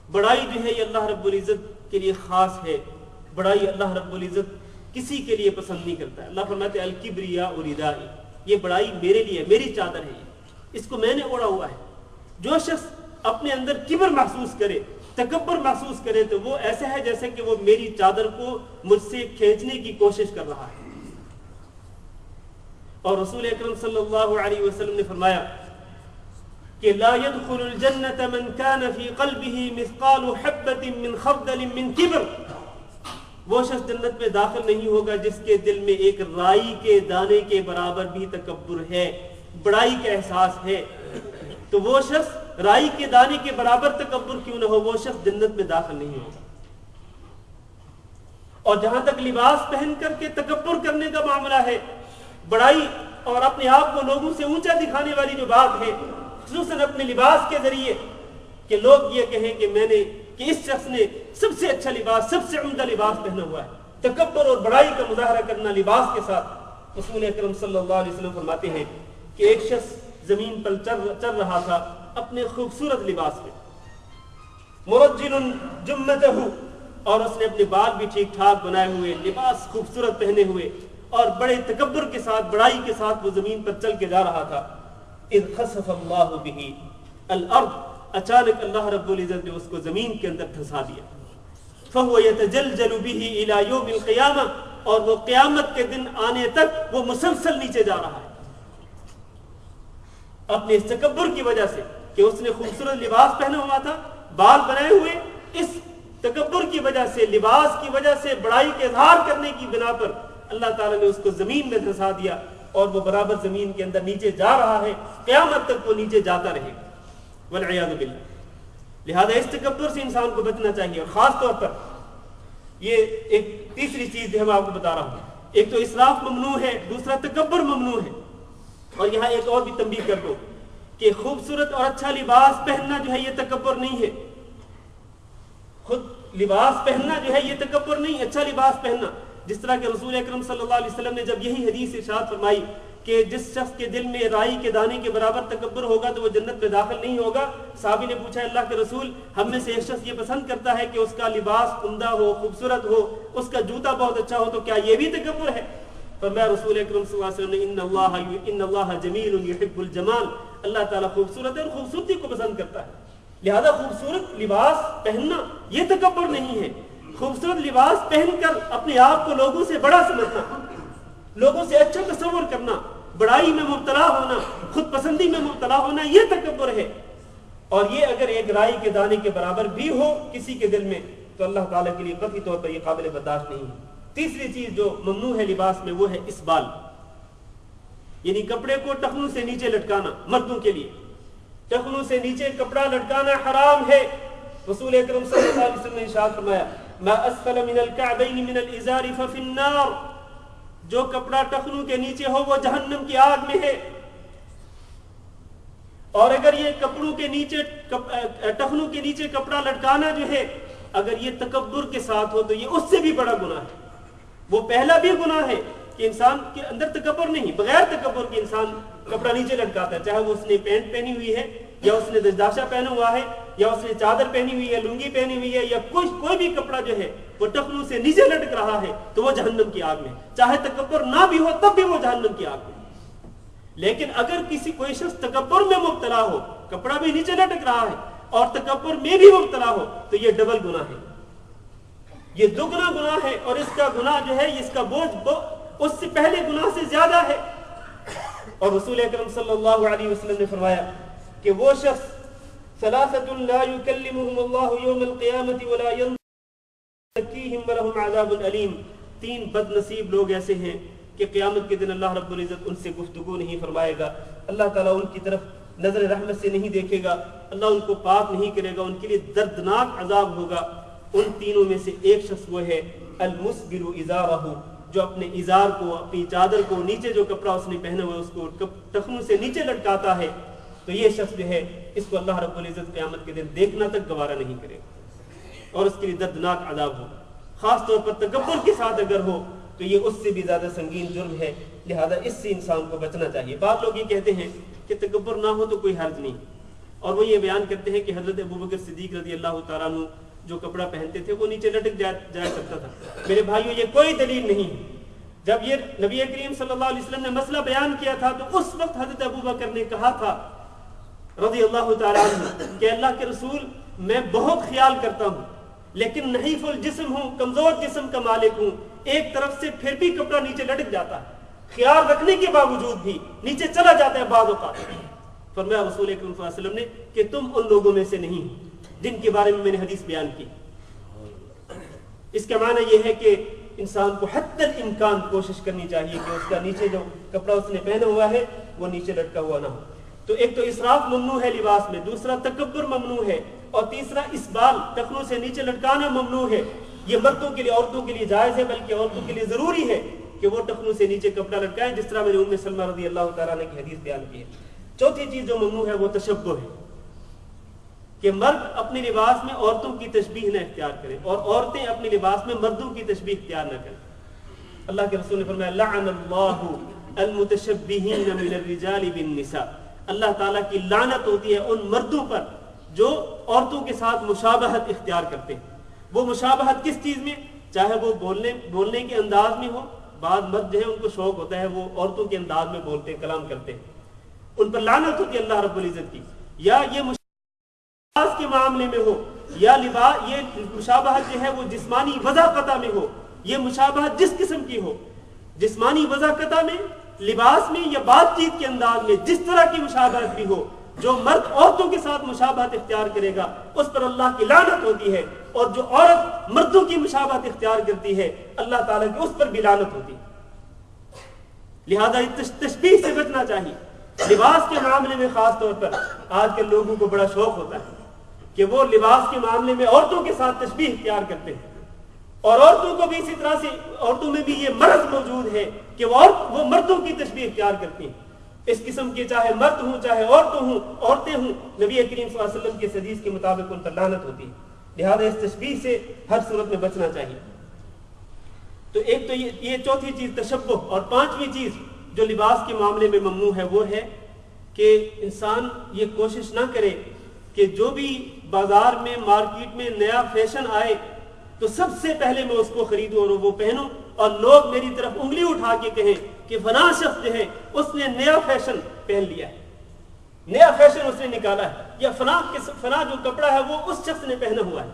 بڑائی جو ہے یہ اللہ رب العزت کے لیے خاص ہے, بڑائی اللہ رب العزت کسی کے لیے پسند نہیں کرتا ہے. اللہ فرماتے ہیں الکبریاء ردائی, یہ بڑائی میرے لیے, میری چادر ہے, اس کو میں نے اوڑھا ہوا ہے. جو شخص اپنے اندر کبر محسوس کرے, تکبر محسوس کرے, تو وہ ایسا ہے جیسے کہ وہ میری چادر کو مجھ سے کھینچنے کی کوشش کر رہا ہے. اور رسول اکرم صلی اللہ علیہ وسلم نے فرمایا کہ لا يدخل الجنة من كان في قلبه مثقال حبة من خردل من كبر. وہ شخص جنت میں داخل نہیں ہوگا جس کے دل میں ایک رائی کے دانے کے برابر بھی تکبر ہے, بڑائی کا احساس ہے. تو وہ شخص رائی کے دانے کے برابر تکبر کیوں نہ ہو, وہ شخص جنت میں داخل نہیں ہوگا. اور جہاں تک لباس پہن کر کے تکبر کرنے کا معاملہ ہے, بڑائی اور اپنے آپ کو لوگوں سے اونچا دکھانے والی جو بات ہے, خصوصاً اپنے لباس کے ذریعے, کہ لوگ یہ کہیں کہ اس شخص نے سب سے اچھا لباس, سب سے عمدہ لباس پہنا ہوا ہے. تکبر اور بڑائی کا مظاہرہ کرنا لباس کے ساتھ. رسول اکرم صلی اللہ علیہ وسلم فرماتے ہیں کہ ایک شخص زمین پر چل رہا تھا اپنے خوبصورت لباس میں, مرجل جمتہ, اور اس نے اپنے بال بھی ٹھیک ٹھاک بنائے ہوئے, لباس خوبصورت پہنے ہوئے, اور بڑے تکبر کے ساتھ, بڑائی کے ساتھ وہ زمین پر چل کے جا رہا تھا. اذ خسف اللہ به الارض, اچانک اللہ رب العزت نے اس کو زمین کے اندر دھسا دیا. فهو يتجلجل به الى يوم القيامه, اور وہ قیامت کے دن آنے تک وہ مسلسل نیچے جا رہا ہے. اپنے اس تکبر کی وجہ سے کہ اس نے خوبصورت لباس پہنا ہوا تھا, بال بنائے ہوئے, اس تکبر کی وجہ سے, لباس کی وجہ سے, بڑائی کے اظہار کرنے کی بنا پر اللہ تعالیٰ نے اس کو زمین میں دھسا دیا, اور وہ برابر زمین کے اندر نیچے جا رہا ہے, قیامت تک وہ نیچے جاتا رہے گا, والعیاذ باللہ. لہذا اس تکبر سے انسان کو بچنا چاہیے. اور خاص طور پر یہ ایک تیسری چیز جو میں آپ کو بتا رہا ہوں, ایک تو اسراف ممنوع ہے, دوسرا تکبر ممنوع ہے. اور یہاں ایک اور بھی تنبیہ کر دو کہ خوبصورت اور اچھا لباس پہننا جو ہے یہ تکبر نہیں ہے. خود لباس پہننا جو ہے یہ تکبر نہیں, اچھا لباس پہننا. جس طرح کہ رسول اکرم صلی اللہ علیہ وسلم نے جب یہی حدیث ارشاد فرمائی کہ جس شخص کے دل میں رائی کے دانے کے برابر تکبر ہوگا تو وہ جنت میں داخل نہیں ہوگا, صحابی نے پوچھا اللہ کے رسول, ہم میں سے ایک شخص یہ پسند کرتا ہے کہ اس کا لباس عمدہ ہو, خوبصورت ہو, اس کا جوتا بہت اچھا ہو, تو کیا یہ بھی تکبر ہے؟ فرمایا رسول اکرم صلی اللہ علیہ وسلم نے ان اللہ جمیل یحب الجمال, اللہ تعالیٰ خوبصورت ہے اور خوبصورتی کو پسند کرتا ہے. لہذا خوبصورت لباس پہننا یہ تکبر نہیں ہے. خوبصورت لباس پہن کر اپنے آپ کو لوگوں سے بڑا سمجھنا، لوگوں سے اچھا تصور کرنا، بڑائی میں مبتلا ہونا، خود پسندی میں مبتلا ہونا، یہ تکبر ہے. اور یہ اگر ایک رائی کے دانے کے برابر بھی ہو کسی کے دل میں تو اللہ تعالیٰ کے لیے قطعی طور پر یہ قابل برداشت نہیں ہے. تیسری چیز جو ممنوع ہے لباس میں وہ ہے اسبال، یعنی کپڑے کو ٹخنوں سے نیچے لٹکانا. مردوں کے لیے ٹخنوں سے نیچے کپڑا لٹکانا حرام ہے. رسول اکرم صلی اللہ علیہ وسلم نے ارشاد فرمایا ما اسفل من الكعبین من الازار ففی النار، جو کپڑا ٹخنوں کے نیچے ہو وہ جہنم کی آگ میں ہے. اور اگر یہ کپڑوں کے نیچے ٹخنوں کے نیچے کپڑا لٹکانا جو ہے اگر یہ تکبر کے ساتھ ہو تو یہ اس سے بھی بڑا گناہ ہے. وہ پہلا بھی گناہ ہے کہ انسان کے اندر تکبر نہیں، بغیر تکبر کے انسان کپڑا نیچے لٹکاتا ہے، چاہے وہ اس نے پینٹ پہنی ہوئی ہے یا اس نے دشداشا پہنا ہوا ہے یا اس نے چادر پہنی ہوئی ہے، لنگی پہنی ہوئی ہے، یا کوئی بھی کپڑا جو ہے وہ ٹخنوں سے نیچے لٹک رہا ہے تو وہ جہنم کی آگ میں، چاہے تکبر نہ بھی ہو تب بھی وہ جہنم کی آگ میں. لیکن اگر کوئی شخص تکبر میں مبتلا ہو، کپڑا بھی نیچے لٹک رہا ہے اور تکبر میں بھی مبتلا ہو تو یہ ڈبل گناہ ہے، یہ دوگنا گناہ ہے. اور اس کا گناہ جو ہے اس کا بوجھ اس سے پہلے گناہ سے زیادہ ہے. اور رسول اکرم صلی اللہ علیہ وسلم نے فرمایا کہ وہ شخص ثلاثۃ لا یکلمہم اللہ یوم القیامۃ ولا یزکیہم ولہم عذاب علیم، 3 بد نصیب لوگ ایسے ہیں کہ قیامت کے دن اللہ رب العزت ان سے گفتگو نہیں فرمائے گا، اللہ تعالیٰ ان کی طرف نظر رحمت سے نہیں دیکھے گا، اللہ ان کو پاک نہیں کرے گا، ان کے لیے دردناک عذاب ہوگا. ان تینوں میں سے ایک شخص وہ ہے المسبل ازارہ، جو اپنے ازار کو، اپنی چادر کو، نیچے جو کپڑا اس نے پہنا ہوا اس کو ٹخنوں سے نیچے لٹکاتا ہے. تو یہ شخص جو ہے اس کو اللہ رب العزت قیامت کے دن دیکھنا تک گوارا نہیں کرے گا اور اس کے لیے دردناک عذاب ہوگا. خاص طور پر تکبر کے ساتھ اگر ہو تو یہ اس سے بھی زیادہ سنگین جرم ہے. لہذا اس سے انسان کو بچنا چاہیے. بعض لوگ یہ کہتے ہیں کہ تکبر نہ ہو تو کوئی حرج نہیں، اور وہ یہ بیان کرتے ہیں کہ حضرت ابوبکر صدیق رضی اللہ تعالیٰ عنہ جو کپڑا پہنتے تھے وہ نیچے لٹک جایا کرتا تھا. میرے بھائیوں یہ کوئی دلیل نہیں ہے. جب یہ نبی کریم صلی اللہ علیہ وسلم نے مسئلہ بیان کیا تھا تو اس وقت حضرت ابوبکر نے کہا تھا رضی اللہ تعالیٰ عنہ کہ اللہ کے رسول میں بہت خیال کرتا ہوں لیکن نحیف الجسم ہوں، کمزور جسم کا مالک ہوں، ایک طرف سے پھر بھی کپڑا نیچے لٹک جاتا ہے، خیال رکھنے کے باوجود بھی نیچے چلا جاتا ہے بعض اوقات. فرمایا رسول اکرم صلی اللہ علیہ وسلم نے کہ تم ان لوگوں میں سے نہیں جن کے بارے میں نے حدیث بیان کی. اس کا معنی یہ ہے کہ انسان کو حتی الامکان کوشش کرنی چاہیے کہ اس کا نیچے جو کپڑا اس نے پہنا ہوا ہے وہ نیچے لٹکا ہوا نہ ہو. تو ایک تو اسراف ممنوع ہے لباس میں، دوسرا تکبر ممنوع ہے، اور تیسرا اسبال ٹخنوں سے نیچے لٹکانا ممنوع ہے. یہ مردوں کے لیے، عورتوں کے لیے جائز ہے، بلکہ عورتوں کے لیے ضروری ہے کہ وہ ٹخنوں سے نیچے کپڑا لٹکائیں، جس طرح میں نے ام سلمہ رضی اللہ تعالیٰ عنہ کی حدیث بیان کی ہے. چوتھی چیز جو ممنوع ہے وہ تشبہ ہے کہ مرد اپنے لباس میں عورتوں کی تشبیہ نہ اختیار کریں اور عورتیں اپنے لباس میں مردوں کی تشبیہ اختیار نہ کریں. اللہ کے رسول نے فرمایا لعن اللہ المتشبہین من الرجال بالنساء، اللہ تعالیٰ کی لعنت ہوتی ہے ان مردوں پر جو عورتوں کے ساتھ مشابہت اختیار کرتے ہیں. وہ مشابہت کس چیز میں؟ چاہے وہ بولنے کے انداز میں ہو. بعض مرد جو ہے ان کو شوق ہوتا ہے وہ عورتوں کے انداز میں بولتے ہیں، کلام کرتے ہیں، ان پر لعنت ہوتی ہے اللہ رب العزت کی. یا یہ لباس کے معاملے میں ہو، یا یہ مشابہت جو ہے وہ جسمانی وضاقتہ میں ہو. یہ مشابہت جس قسم کی ہو، جسمانی وضاقتہ میں، لباس میں، یا بات چیت کے انداز میں، جس طرح کی مشابہت بھی ہو، جو مرد عورتوں کے ساتھ مشابہت اختیار کرے گا اس پر اللہ کی لعنت ہوتی ہے، اور جو عورت مردوں کی مشابہت اختیار کرتی ہے اللہ تعالیٰ کی اس پر بھی لعنت ہوتی ہے. لہذا تشبیہ سے بچنا چاہیے. لباس کے معاملے میں خاص طور پر آج کل لوگوں کو بڑا شوق ہوتا ہے کہ وہ لباس کے معاملے میں عورتوں کے ساتھ تشبیہ اختیار کرتے ہیں، اور عورتوں کو بھی اسی طرح سے، عورتوں میں بھی یہ مرض موجود ہے کہ وہ مردوں کی تشبیہ اختیار کرتی ہیں. اس قسم کے چاہے مرد ہوں چاہے عورتیں ہوں، نبی کریم صلی اللہ علیہ وسلم کے حدیث کے مطابق ان پر لعنت ہوتی ہے. لہذا اس تشبیہ سے ہر صورت میں بچنا چاہیے. تو ایک تو یہ چوتھی چیز تشبہ. اور پانچویں چیز جو لباس کے معاملے میں ممنوع ہے وہ ہے کہ انسان یہ کوشش نہ کرے کہ جو بھی بازار میں، مارکیٹ میں نیا فیشن آئے تو سب سے پہلے میں اس کو خریدوں اور وہ پہنوں، اور لوگ میری طرف انگلی اٹھا کے کہیں کہ فلاں شخص جو ہے اس نے نیا فیشن پہن لیا ہے. نیا فیشن اس نے نکالا ہے، یا فنا جو کپڑا ہے وہ اس شخص نے پہنا ہوا ہے.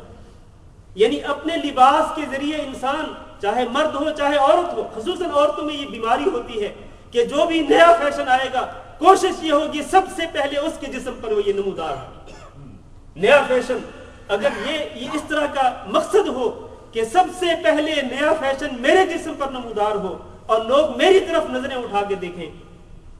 یعنی اپنے لباس کے ذریعے انسان چاہے مرد ہو چاہے عورت ہو، خصوصاً عورتوں میں یہ بیماری ہوتی ہے کہ جو بھی نیا فیشن آئے گا کوشش یہ ہوگی سب سے پہلے اس کے جسم پر وہ یہ نمودار ہو. نیا فیشن اگر یہ اس طرح کا مقصد ہو کہ سب سے پہلے نیا فیشن میرے جسم پر نمودار ہو اور لوگ میری طرف نظریں اٹھا کے دیکھیں،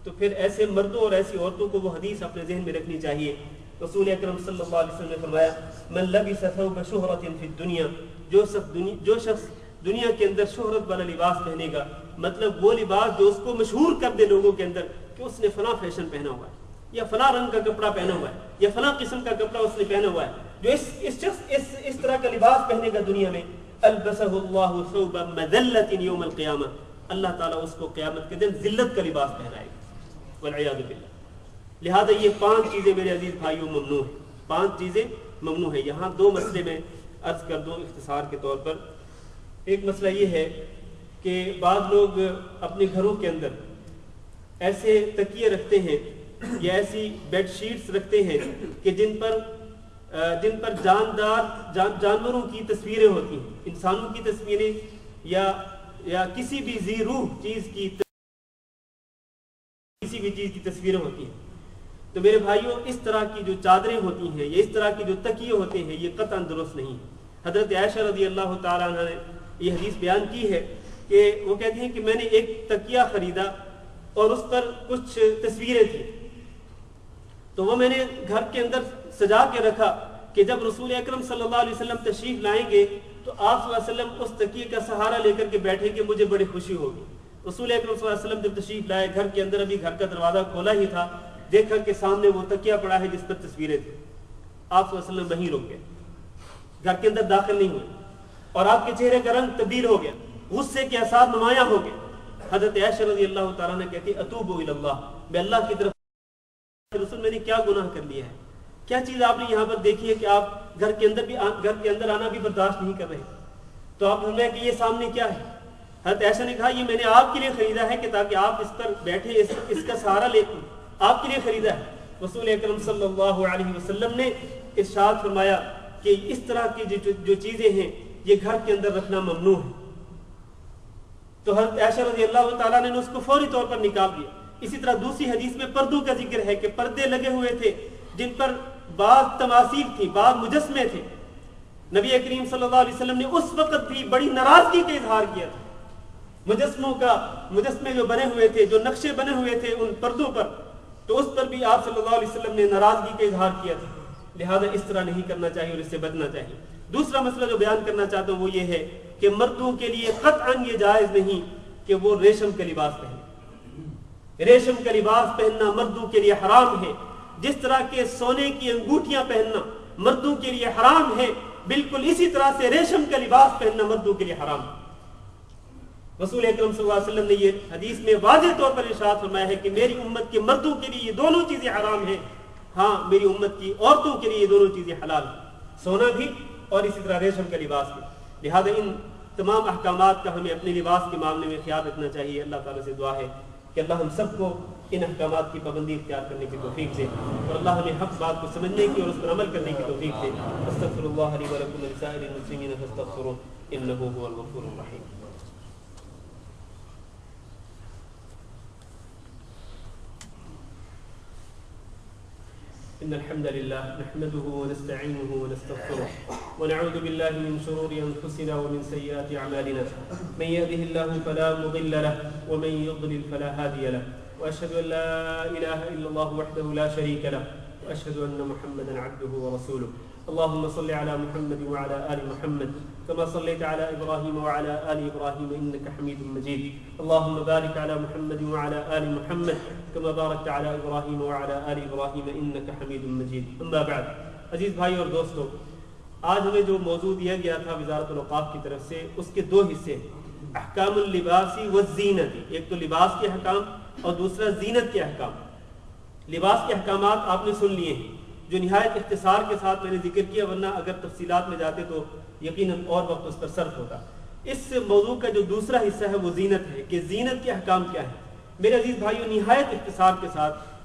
تو پھر ایسے مردوں اور ایسی عورتوں کو وہ حدیث اپنے ذہن میں رکھنی چاہیے. رسول اکرم صلی اللہ علیہ وسلم نے فرمایا من لبس ثوب شہرت فی الدنیا، جو شخص دنیا کے اندر شہرت والا لباس پہنے گا، مطلب وہ لباس جو اس کو مشہور کر دے لوگوں کے اندر کہ اس نے فلاں فیشن پہنا ہوا ہے، یا فلاں رنگ کا کپڑا پہنا ہوا ہے، یا فلاں قسم کا کپڑا اس نے پہنا ہوا ہے، جو اس شخص اس طرح کا لباس پہنے گا دنیا میں، البسہ اللہ ثوب مذلۃ یوم القیامہ، اللہ تعالیٰ اس کو قیامت کے دن ذلت کا لباس پہنائے گا والعیاذ باللہ. لہذا یہ 5 چیزیں میرے عزیز بھائیوں ممنوع ہیں، 5 چیزیں ممنوع ہیں. یہاں 2 مسئلے میں عرض کر دوں اختصار کے طور پر. ایک مسئلہ یہ ہے کہ بعض لوگ اپنے گھروں کے اندر ایسے تکیے رکھتے ہیں یا ایسی بیڈ شیٹس رکھتے ہیں کہ جن پر جانوروں کی تصویریں ہوتی ہیں، انسانوں کی تصویریں یا کسی بھی ذی روح چیز کی تصویریں ہوتی ہیں. تو میرے بھائیوں اس طرح کی جو چادریں ہوتی ہیں یا اس طرح کی جو تکیے ہوتے ہیں یہ قطعاً درست نہیں. حضرت عائشہ رضی اللہ تعالیٰ عنہ نے یہ حدیث بیان کی ہے کہ وہ کہتی ہیں کہ میں نے ایک تکیہ خریدا اور اس پر کچھ تصویریں تھیں، تو وہ میں نے گھر کے اندر سجا کے رکھا کہ جب رسول اکرم صلی اللہ علیہ وسلم تشریف لائیں گے تو آپ صلی اللہ علیہ وسلم اس تکیے کا سہارا لے کر کے بیٹھیں گے، مجھے بڑی خوشی ہوگی. رسول اکرم صلی اللہ علیہ وسلم جب تشریف لائے، گھر کے اندر ابھی گھر کا دروازہ کھولا ہی تھا، دیکھا کہ سامنے وہ تکیہ پڑا ہے جس پر تصویریں تھیں. آپ صلی اللہ علیہ وسلم وہیں رک گئے، گھر کے اندر داخل نہیں ہوئے، اور آپ کے چہرے کا رنگ تبدیل ہو گیا، غصے کے آثار نمایاں ہو گئے. حضرت عائشہ رضی اللہ تعالیٰ نے کہتی اتوب الی اللہ، میں اللہ کی طرف، رسول میں نے کیا گناہ کر لیا ہے، کیا چیز آپ نے یہاں پر دیکھی ہے کہ آپ گھر کے اندر آنا بھی برداشت نہیں کر رہے. تو آپ نے کہ یہ سامنے کیا ہے. حضرت عائشہ نے کہا یہ میں نے آپ کے لیے خریدا ہے کہ تاکہ آپ اس پر بیٹھے، اس کا سہارا لے، آپ کے لیے خریدا ہے. رسول اکرم صلی اللہ علیہ وسلم نے ارشاد فرمایا کہ اس طرح کی جو چیزیں ہیں یہ گھر کے اندر رکھنا ممنوع ہے. تو حضرت عائشہ رضی اللہ تعالیٰ نے اس کو فوری طور پر نکال دیا. اسی طرح دوسری حدیث میں پردوں کا ذکر ہے کہ پردے لگے ہوئے تھے جن پر بعض تماثیل تھی، بعض مجسمے تھے. نبی کریم صلی اللہ علیہ وسلم نے اس وقت بھی بڑی ناراضگی کا اظہار کیا تھا. مجسمے جو بنے ہوئے تھے، جو نقشے بنے ہوئے تھے ان پردوں پر، تو اس پر بھی آپ صلی اللہ علیہ وسلم نے ناراضگی کا اظہار کیا تھا. لہذا اس طرح نہیں کرنا چاہیے اور اس سے بچنا چاہیے. دوسرا مسئلہ جو بیان کرنا چاہتا ہوں وہ یہ ہے کہ مردوں کے لیے قطعاً یہ جائز نہیں کہ وہ ریشم کا لباس پہنے. ریشم کا لباس پہننا مردوں کے لیے حرام ہے، جس طرح کے سونے کی انگوٹھیاں پہننا مردوں کے لیے حرام ہے، بالکل اسی طرح سے ریشم کا لباس پہننا مردوں کے لیے حرام ہے. رسول اکرم صلی اللہ علیہ وسلم نے یہ حدیث میں واضح طور پر ارشاد فرمایا ہے کہ میری امت کے مردوں کے لیے یہ دونوں چیزیں حرام ہیں، ہاں میری امت کی عورتوں کے لیے یہ دونوں چیزیں حلال ہیں، سونا بھی اور اسی طرح ریشم کا لباس بھی. لہذا ان تمام احکامات کا ہمیں اپنے لباس کے معاملے میں خیال رکھنا چاہیے. اللہ تعالیٰ سے دعا ہے کہ اللہ ہم سب کو ان احکامات کی پابندی اختیار کرنے کی توفیق دے، اور اللہ ہمیں حق بات کو سمجھنے کی اور اس پر عمل کرنے کی توفیق دے. استغفر اللہ لی ولکم ولسائر المسلمین فاستغفروہ انہ هو الغفور الرحیم. إن الحمد لله نحمده ونستعينه ونستغفره ونعوذ بالله من شرور أنفسنا ومن سيئات أعمالنا من يهده الله فلا مضل له ومن يضلل فلا هادي له وأشهد أن لا إله إلا الله وحده لا شريك له وأشهد أن محمدا عبده ورسوله. اللهم صل على محمد وعلى آل محمد كما صليت على إبراهيم وعلى آل إبراهيم إنك حميد مجيد. اللهم بارك على محمد وعلى آل محمد كما باركت على إبراهيم وعلى آل إبراهيم إنك حميد مجيد. أما بعد، عزیز بھائی اور دوستو، آج ہمیں جو موضوع دیا گیا تھا وزارت الاوقاف کی طرف سے، اس کے 2 حصے، احکام اللباسی والزینت. ایک تو لباس کے احکام اور دوسرا زینت کے احکام. لباس کے احکامات آپ نے سن لیے ہیں جو نہایت اختصار کے ساتھ میں نے ذکر کیا، ورنہ اگر تفصیلات میں جاتے تو یقیناً اور وقت اس پر صرف ہوتا. اس موضوع کا جو دوسرا حصہ ہے وہ زینت ہے کہ زینت کے احکام کیا ہیں. میرے عزیز بھائیوں، نہایت اختصار کے ساتھ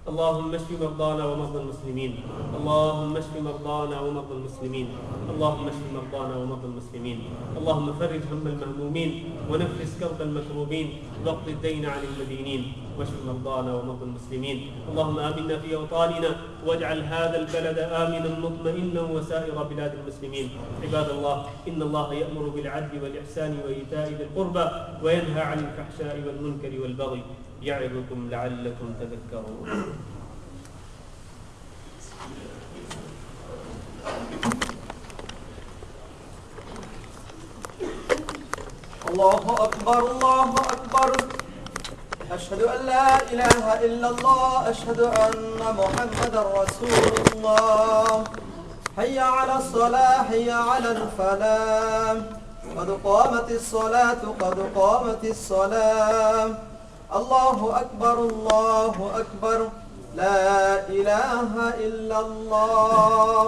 اللهم اشف مرضانا ومرضى المسلمين. اللهم اشف مرضانا ومرضى المسلمين. اللهم اشف مرضانا ومرضى المسلمين. اللهم فرج هم المهمومين ونفس كرب المكروبين واقض الدين عن المدينين واشف مرضانا ومرضى المسلمين. اللهم آمنا في أوطاننا واجعل هذا البلد آمنا مطمئنا وسائر بلاد المسلمين. عباد الله، إن الله يأمر بالعدل والإحسان وإيتاء ذي القربى وينهى عن الفحشاء والمنكر والبغي يعظكم لعلكم تذكرون. الله أكبر الله أكبر. أشهد أن لا إله إلا الله. أشهد أن محمدا رسول الله. حي على الصلاة حي على الفلاح. قد قامت الصلاة قد قامت الصلاة. الله أكبر الله أكبر. لا إله إلا الله.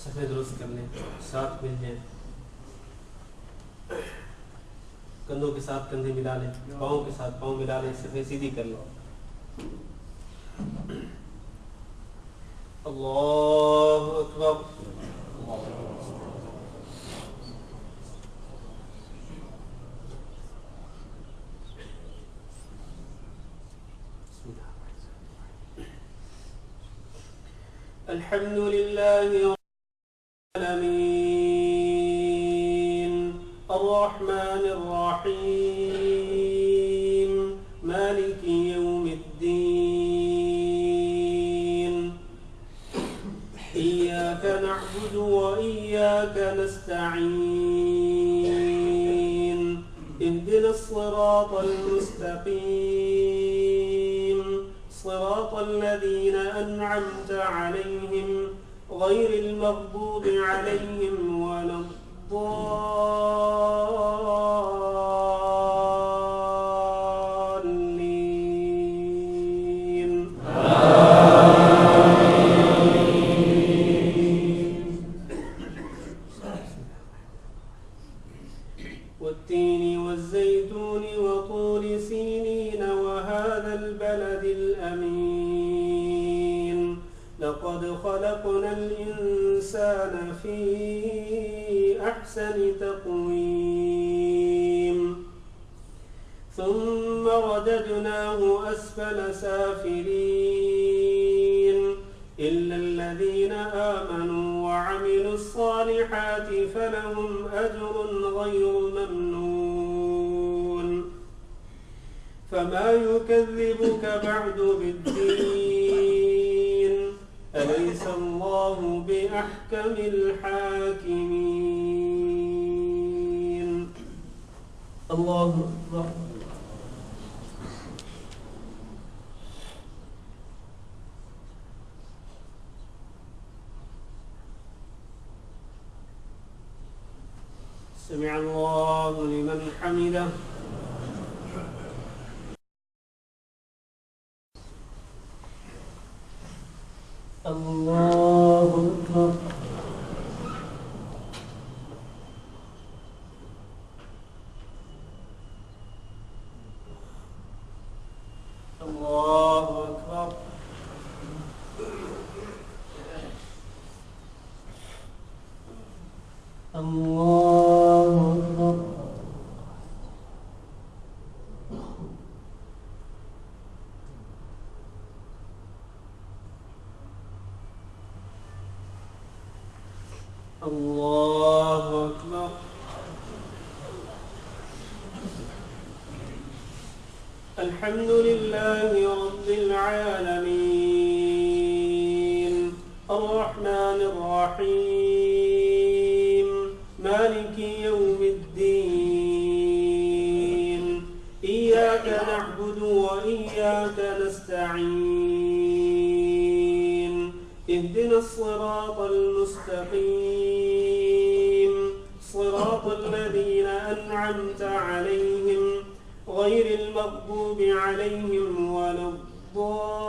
صفحے درست کر لیں، ساتھ مل جائیں، کندھوں کے ساتھ کندھے ملا لیں، پاؤں کے ساتھ پاؤں ملا لیں، صفحے سیدھی کر لیں. اللہ اکبر. الحمد لله العالمين الرحمن الرحيم مالك يوم الدين إياك نعبد وإياك نستعين اهدنا الصراط المستقيم صراط الذين أنعمت عليهم غير المغضوب عليهم ولا الضالين. والتين والزيتون وطور سينين وهذا البلد الأمين لقد خلقنا الإنسان في أحسن تقويم ثم رددناه أسفل سافلين إلا الذين آمنوا وعملوا الصالحات فلهم أجر غير ممنون. فما يكذبك بعد بالدين أليس الله بأحكم الحاكمين. الله أكبر. سمع الله لمن حمده. الله أكبر. الله أكبر. الله أكبر. الله أكبر. الحمد لله رب العالمين الرحمن الرحيم مالك يوم الدين إياك نعبد وإياك نستعين اهدنا الصراط المستقيم صراط الذين أنعمت عليهم غير المغضوب عليهم ولا الضالين.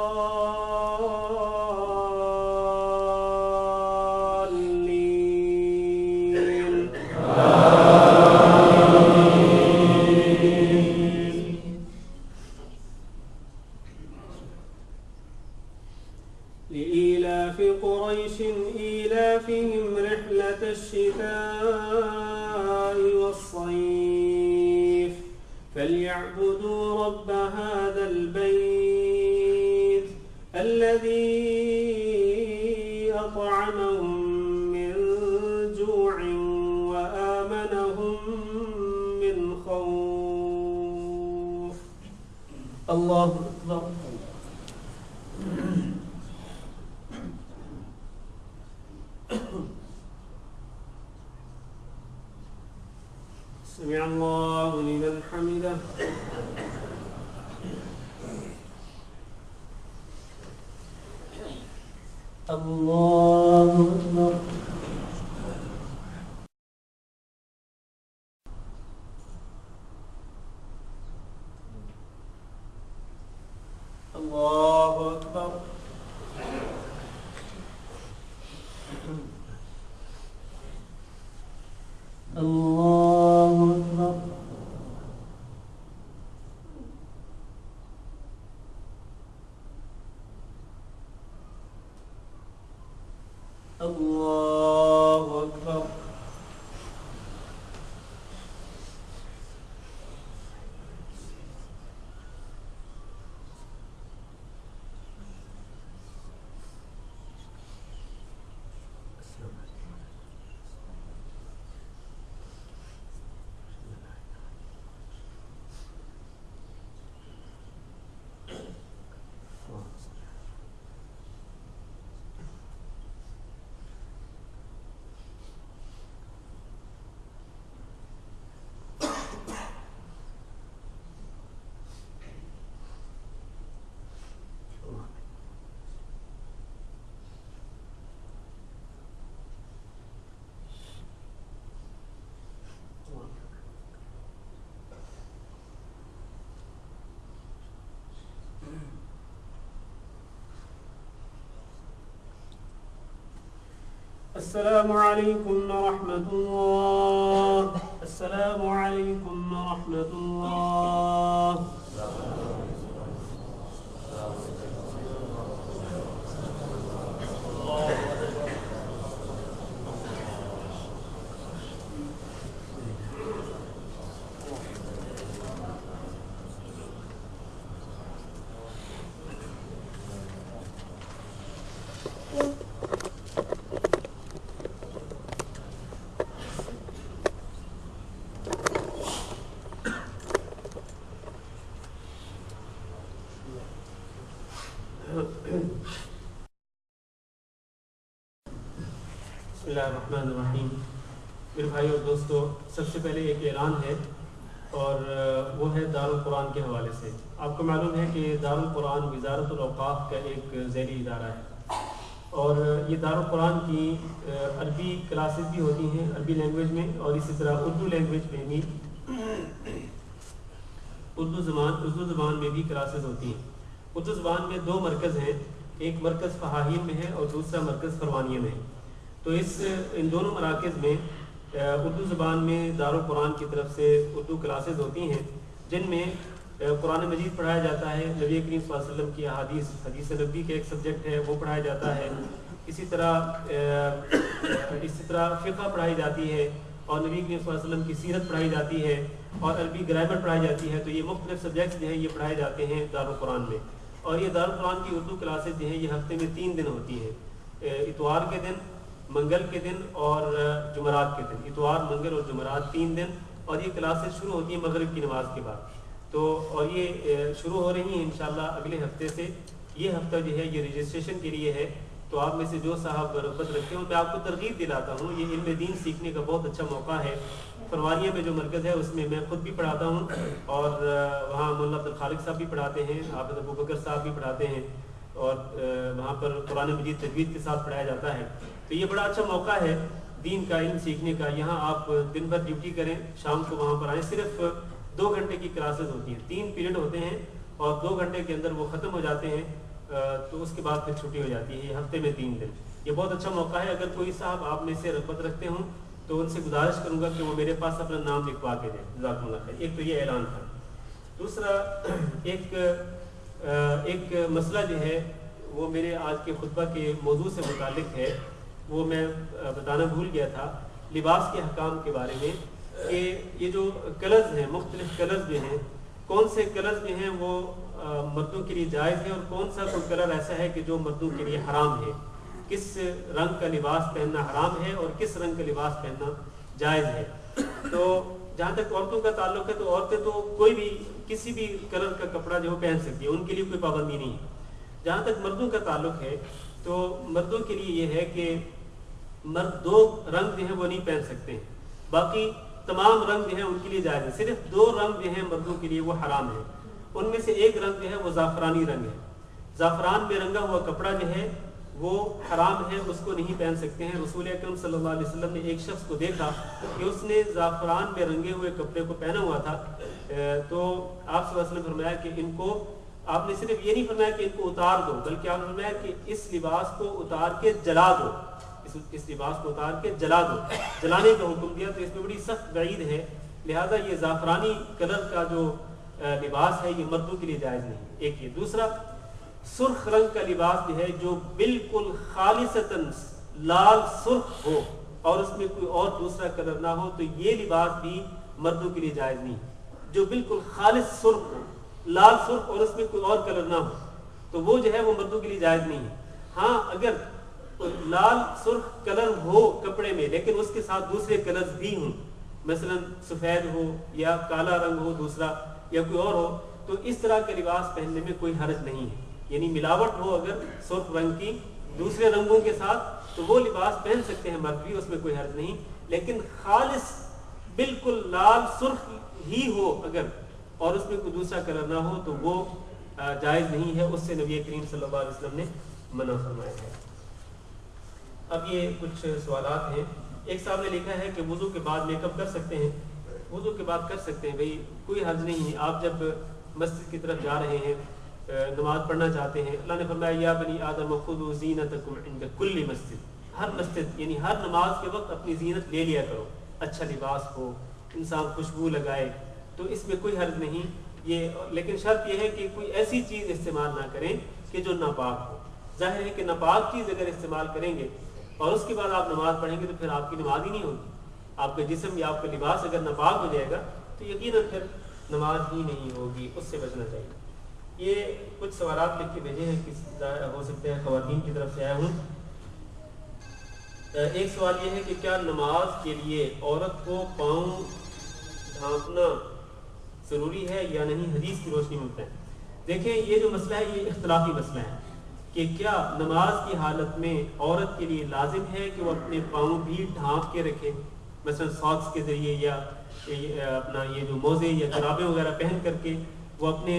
فليعبدوا رب هذا البيت الذي أطعمهم من جوع وآمنهم من خوف. الله أكبر. سمع الله لمن حمده. الله أكبر. الله أكبر. الله أكبر. الله أكبر. السلام عليكم ورحمة الله. السلام عليكم ورحمة الله. بسم اللہ الرحمن الرحیم. میرے بھائی اور دوستو، سب سے پہلے ایک اعلان ہے اور وہ ہے دارالقرآن کے حوالے سے. آپ کو معلوم ہے کہ دارالقرآن وزارت الاوقاف کا ایک ذیلی ادارہ ہے اور یہ دارالقرآن کی عربی کلاسز بھی ہوتی ہیں عربی لینگویج میں، اور اسی طرح اردو لینگویج میں بھی اردو زبان میں بھی کلاسز ہوتی ہیں. اردو زبان میں دو مرکز ہیں، ایک مرکز فہاہین میں ہے اور دوسرا مرکز فروانیہ میں ہے. تو ان دونوں مراکز میں اردو زبان میں دارالقرآن کی طرف سے اردو کلاسز ہوتی ہیں جن میں قرآن مجید پڑھایا جاتا ہے، نبی کریم صلی اللہ علیہ وسلم کی حدیث نبوی کا ایک سبجیکٹ ہے وہ پڑھایا جاتا ہے، اسی طرح فقہ پڑھائی جاتی ہے اور نبی کریم صلی اللہ علیہ وسلم کی سیرت پڑھائی جاتی ہے اور عربی گرامر پڑھائی جاتی ہے. تو یہ مختلف سبجیکٹس جو ہیں یہ پڑھائے جاتے ہیں دارالقرآن میں. اور یہ دارالقرآن کی اردو کلاسز جو ہیں یہ ہفتے میں 3 دن ہوتی ہیں، اتوار کے دن، منگل کے دن اور جمعرات کے دن. اتوار، منگل اور جمعرات 3 دن. اور یہ کلاسز شروع ہوتی ہیں مغرب کی نماز کے بعد. تو اور یہ شروع ہو رہی ہیں انشاءاللہ اگلے ہفتے سے. یہ ہفتہ جو ہے یہ رجسٹریشن کے لیے ہے. تو آپ میں سے جو صاحب رغبت رکھتے ہیں میں آپ کو ترغیب دلاتا ہوں، یہ علم دین سیکھنے کا بہت اچھا موقع ہے. فروانیہ میں جو مرکز ہے اس میں میں خود بھی پڑھاتا ہوں اور وہاں مولانا عبدالخالق صاحب بھی پڑھاتے ہیں، حافظ ابوبکر صاحب بھی پڑھاتے ہیں اور وہاں پر قرآن مجید تجوید کے ساتھ پڑھایا جاتا ہے. تو یہ بڑا اچھا موقع ہے دین کا علم سیکھنے کا. یہاں آپ دن بھر ڈیوٹی کریں، شام کو وہاں پر آئیں. صرف 2 گھنٹے کی کلاسز ہوتی ہیں، 3 پیریڈ ہوتے ہیں اور 2 گھنٹے کے اندر وہ ختم ہو جاتے ہیں. تو اس کے بعد پھر چھٹی ہو جاتی ہے. یہ ہفتے میں 3 دن. یہ بہت اچھا موقع ہے. اگر کوئی صاحب آپ میں سے رغبت رکھتے ہوں تو ان سے گزارش کروں گا کہ وہ میرے پاس اپنا نام لکھوا کے دیں. جزاکم اللہ خیر. ایک تو یہ اعلان تھا. دوسرا ایک مسئلہ جو ہے وہ میرے آج کے خطبہ کے موضوع سے متعلق ہے، وہ میں بتانا بھول گیا تھا. لباس کے احکام کے بارے میں کہ یہ جو کلرز ہیں، مختلف کلرز جو ہیں، کون سے کلرز جو ہیں وہ مردوں کے لیے جائز ہے اور کون سا کوئی کلر ایسا ہے کہ جو مردوں کے لیے حرام ہے، کس رنگ کا لباس پہننا حرام ہے اور کس رنگ کا لباس پہننا جائز ہے۔ تو جہاں تک عورتوں کا تعلق ہے تو عورتیں تو کوئی بھی کسی بھی کلر کا کپڑا جو پہن سکتی ہے، ان کے لیے کوئی پابندی نہیں ہے۔ جہاں تک مردوں کا تعلق ہے تو مردوں کے لیے یہ ہے کہ مرد 2 رنگ جو ہیں وہ نہیں پہن سکتے ہیں، باقی تمام رنگ جو ہیں ان کے لیے جائز ہے۔ صرف 2 رنگ جو ہیں مردوں کے لیے وہ حرام ہے، ان میں سے ایک رنگ جو ہے وہ زعفرانی رنگ ہے۔ زعفران میں رنگا ہوا کپڑا جو ہے وہ حرام ہے، اس کو نہیں پہن سکتے ہیں۔ رسول اکرم صلی اللہ علیہ وسلم نے ایک شخص کو دیکھا کہ اس نے زعفران میں رنگے ہوئے کپڑے کو پہنا ہوا تھا، تو آپ صلی اللہ علیہ وسلم نے فرمایا کہ ان کو، آپ نے صرف یہ نہیں فرمایا کہ ان کو اتار دو، بلکہ آپ نے فرمایا کہ اس لباس کو اتار کے جلا دو، اس لباس کو اتار کے جلا دو، جلانے کا حکم دیا۔ تو اس میں بڑی سخت وعید ہے، لہذا یہ زعفرانی کلر کا جو لباس ہے یہ مردوں کے لیے جائز نہیں۔ ایک یہ، دوسرا سرخ رنگ کا لباس جو ہے جو بالکل خالصتاً لال سرخ ہو اور اس میں کوئی اور دوسرا کلر نہ ہو، تو یہ لباس بھی مردوں کے لیے جائز نہیں۔ جو بالکل خالص سرخ ہو، لال سرخ اور اس میں کوئی اور کلر نہ ہو، تو وہ جو ہے وہ مردوں کے لیے جائز نہیں ہے۔ ہاں اگر لال سرخ کلر ہو کپڑے میں لیکن اس کے ساتھ دوسرے کلرز بھی ہوں، مثلا سفید ہو یا کالا رنگ ہو دوسرا یا کوئی اور ہو، تو اس طرح کا لباس پہننے میں کوئی حرج نہیں ہے۔ یعنی ملاوٹ ہو اگر سرخ رنگ کی دوسرے رنگوں کے ساتھ تو وہ لباس پہن سکتے ہیں مرد بھی، اس میں کوئی حرج نہیں۔ لیکن خالص بالکل لال سرخ ہی ہو اگر اور اس میں کوئی دوسرا کلر نہ ہو تو وہ جائز نہیں ہے، اس سے نبی کریم صلی اللہ علیہ وسلم نے منع فرمایا ہے۔ اب یہ کچھ سوالات ہیں۔ ایک صاحب نے لکھا ہے کہ وضو کے بعد میک اپ کر سکتے ہیں؟ وضو کے بعد کر سکتے ہیں بھائی، کوئی حرج نہیں ہے۔ آپ جب مسجد کی طرف جا رہے ہیں، نماز پڑھنا چاہتے ہیں، اللہ نے فرمایا یا بنی آدم خذوا زینتکم عند کل مسجد، ہر مسجد یعنی ہر نماز کے وقت اپنی زینت لے لیا کرو، اچھا لباس ہو، انسان خوشبو لگائے، تو اس میں کوئی حرج نہیں یہ، لیکن شرط یہ ہے کہ کوئی ایسی چیز استعمال نہ کریں کہ جو ناپاک ہو۔ ظاہر ہے کہ ناپاک چیز اگر استعمال کریں گے اور اس کے بعد آپ نماز پڑھیں گے تو پھر آپ کی نماز ہی نہیں ہوگی، آپ کا جسم یا آپ کا لباس اگر ناپاک ہو جائے گا تو یقیناً پھر نماز ہی نہیں ہوگی، اس سے بچنا چاہیے۔ یہ کچھ سوالات لکھ کے بھیجے ہیں، ہو سکتے ہیں خواتین کی طرف سے آئے ہوں۔ ایک سوال یہ ہے کہ کیا نماز کے لیے عورت کو پاؤں ڈھانپنا ضروری ہے یا نہیں، حدیث کی روشنی میں بتائیں۔ دیکھیں یہ جو مسئلہ ہے یہ اختلافی مسئلہ ہے کہ کیا نماز کی حالت میں عورت کے لیے لازم ہے کہ وہ اپنے پاؤں بھی ڈھانپ کے رکھے، مثلا ساکس کے ذریعے یا اپنا یہ جو موزے یا جرابیں وغیرہ پہن کر کے وہ اپنے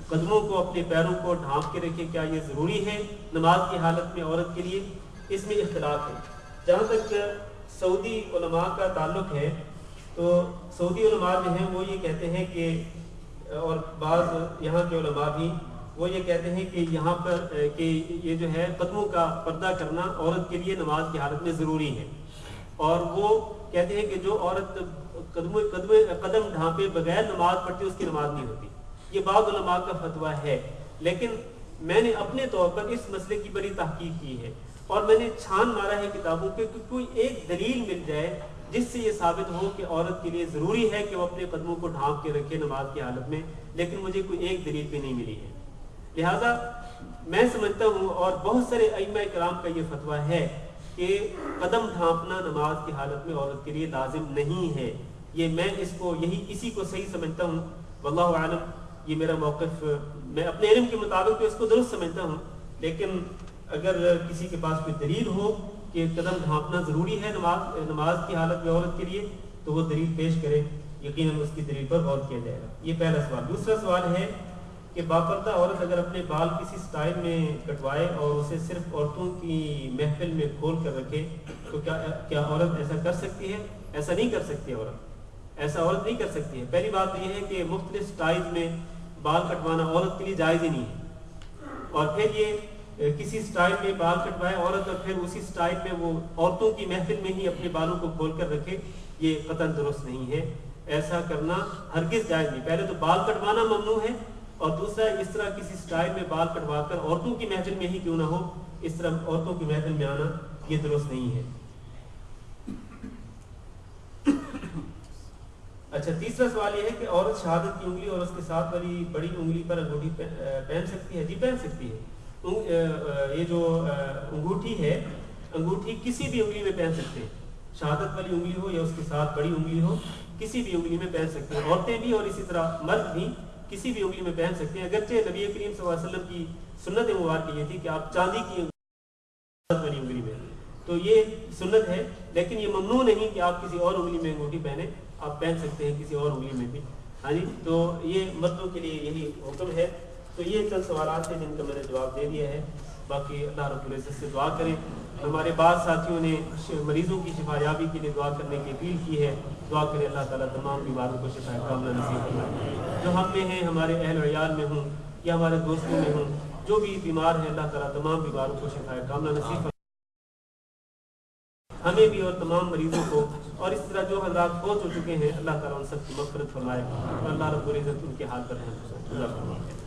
قدموں کو، اپنے پیروں کو ڈھانپ کے رکھے، کیا یہ ضروری ہے نماز کی حالت میں عورت کے لیے؟ اس میں اختلاف ہے۔ جہاں تک سعودی علماء کا تعلق ہے تو سعودی علماء جو ہیں وہ یہ کہتے ہیں کہ، اور بعض یہاں کے علماء بھی وہ یہ کہتے ہیں کہ یہاں پر کہ یہ جو ہے قدموں کا پردہ کرنا عورت کے لیے نماز کی حالت میں ضروری ہے، اور وہ کہتے ہیں کہ جو عورت قدم ڈھانپے بغیر نماز پڑھتی اس کی نماز نہیں ہوتی۔ یہ بعض علماء کا فتویٰ ہے، لیکن میں نے اپنے طور پر اس مسئلے کی بڑی تحقیق کی ہے اور میں نے چھان مارا ہے کتابوں کے کہ کوئی ایک دلیل مل جائے جس سے یہ ثابت ہو کہ عورت کے لیے ضروری ہے کہ وہ اپنے قدموں کو ڈھانپ کے رکھے نماز کی حالت میں، لیکن مجھے کوئی ایک دلیل بھی نہیں ملی ہے۔ لہذا میں سمجھتا ہوں اور بہت سارے ائمہ کرام کا یہ فتویٰ ہے کہ قدم ڈھانپنا نماز کی حالت میں عورت کے لیے لازم نہیں ہے۔ یہ میں اسی کو صحیح سمجھتا ہوں، واللہ اعلم، یہ میرا موقف، میں اپنے علم کے مطابق اس کو درست سمجھتا ہوں، لیکن اگر کسی کے پاس کوئی دلیل ہو کہ قدم ڈھانپنا ضروری ہے نماز کی حالت میں عورت کے لیے تو وہ دلیل پیش کرے، یقیناً اس کی دلیل پر غور کیا جائے گا۔ یہ پہلا سوال۔ دوسرا سوال ہے کہ باپردہ عورت اگر اپنے بال کسی سٹائل میں کٹوائے اور اسے صرف عورتوں کی محفل میں کھول کر رکھے تو کیا عورت ایسا کر سکتی ہے؟ ایسا نہیں کر سکتی عورت، ایسا عورت نہیں کر سکتی ہے۔ پہلی بات یہ ہے کہ مختلف سٹائل میں بال کٹوانا عورت کے لیے جائز ہی نہیں ہے، اور پھر یہ کسی سٹائل میں بال کٹوائے عورت اور پھر اسی سٹائل میں وہ عورتوں کی محفل میں ہی اپنے بالوں کو کھول کر رکھے، یہ قطعاً درست نہیں ہے، ایسا کرنا ہرگز جائز نہیں۔ پہلے تو بال کٹوانا ممنوع ہے، اور دوسرا اس طرح کسی سٹائل میں بال کٹوا کر عورتوں کی محفل میں ہی کیوں نہ ہو، اس طرح عورتوں کی محفل میں آنا یہ درست نہیں ہے۔ اچھا، تیسرا سوال یہ ہے کہ عورت شہادت کی انگلی اور اس کے ساتھ والی بڑی انگلی پر انگوٹھی پہن سکتی ہے؟ جی پہن سکتی ہے. یہ جو انگوٹھی ہے، انگوٹھی کسی بھی انگلی میں پہن سکتے ہیں، شہادت والی انگلی ہو یا اس کے ساتھ بڑی انگلی ہو، کسی بھی انگلی میں پہن سکتے ہیں. عورتیں بھی اور اسی طرح مرد بھی کسی بھی انگلی میں پہن سکتے ہیں. اگرچہ نبی کریم صلی اللہ علیہ وسلم کی سنت مبارکہ یہ تھی کہ آپ چاندی کی والی انگلی میں، تو یہ سنت ہے، لیکن یہ ممنوع نہیں کہ آپ کسی اور انگلی میں انگوٹھی پہنے، آپ پہن سکتے ہیں کسی اور انگلی میں بھی. ہاں جی، تو یہ مردوں کے لیے یہی حکم ہے. تو یہ چند سوالات ہیں جن کا میں نے جواب دے دیا ہے. باقی اللہ رب العزت سے دعا کریں. ہمارے بعض ساتھیوں نے مریضوں کی شفا یابی کے لیے دعا کرنے کی اپیل کی ہے. دعا کریں اللہ تعالیٰ تمام بیماروں کو شفا کاملہ نصیب فرمائے. جو ہم میں ہیں، ہمارے اہل و عیال میں ہوں یا ہمارے دوستوں میں ہوں، جو بھی بیمار ہیں، اللہ تعالیٰ تمام بیماروں کو شفا کاملہ نصیب فرمائے. ہمیں بھی اور تمام مریضوں کو، اور اس طرح جو حضرات پہنچ چکے ہیں، اللہ تعالیٰ ان سب کی مغفرت فرمائے اور اللہ رب العزت ان کے حال پر رحم فرمائے.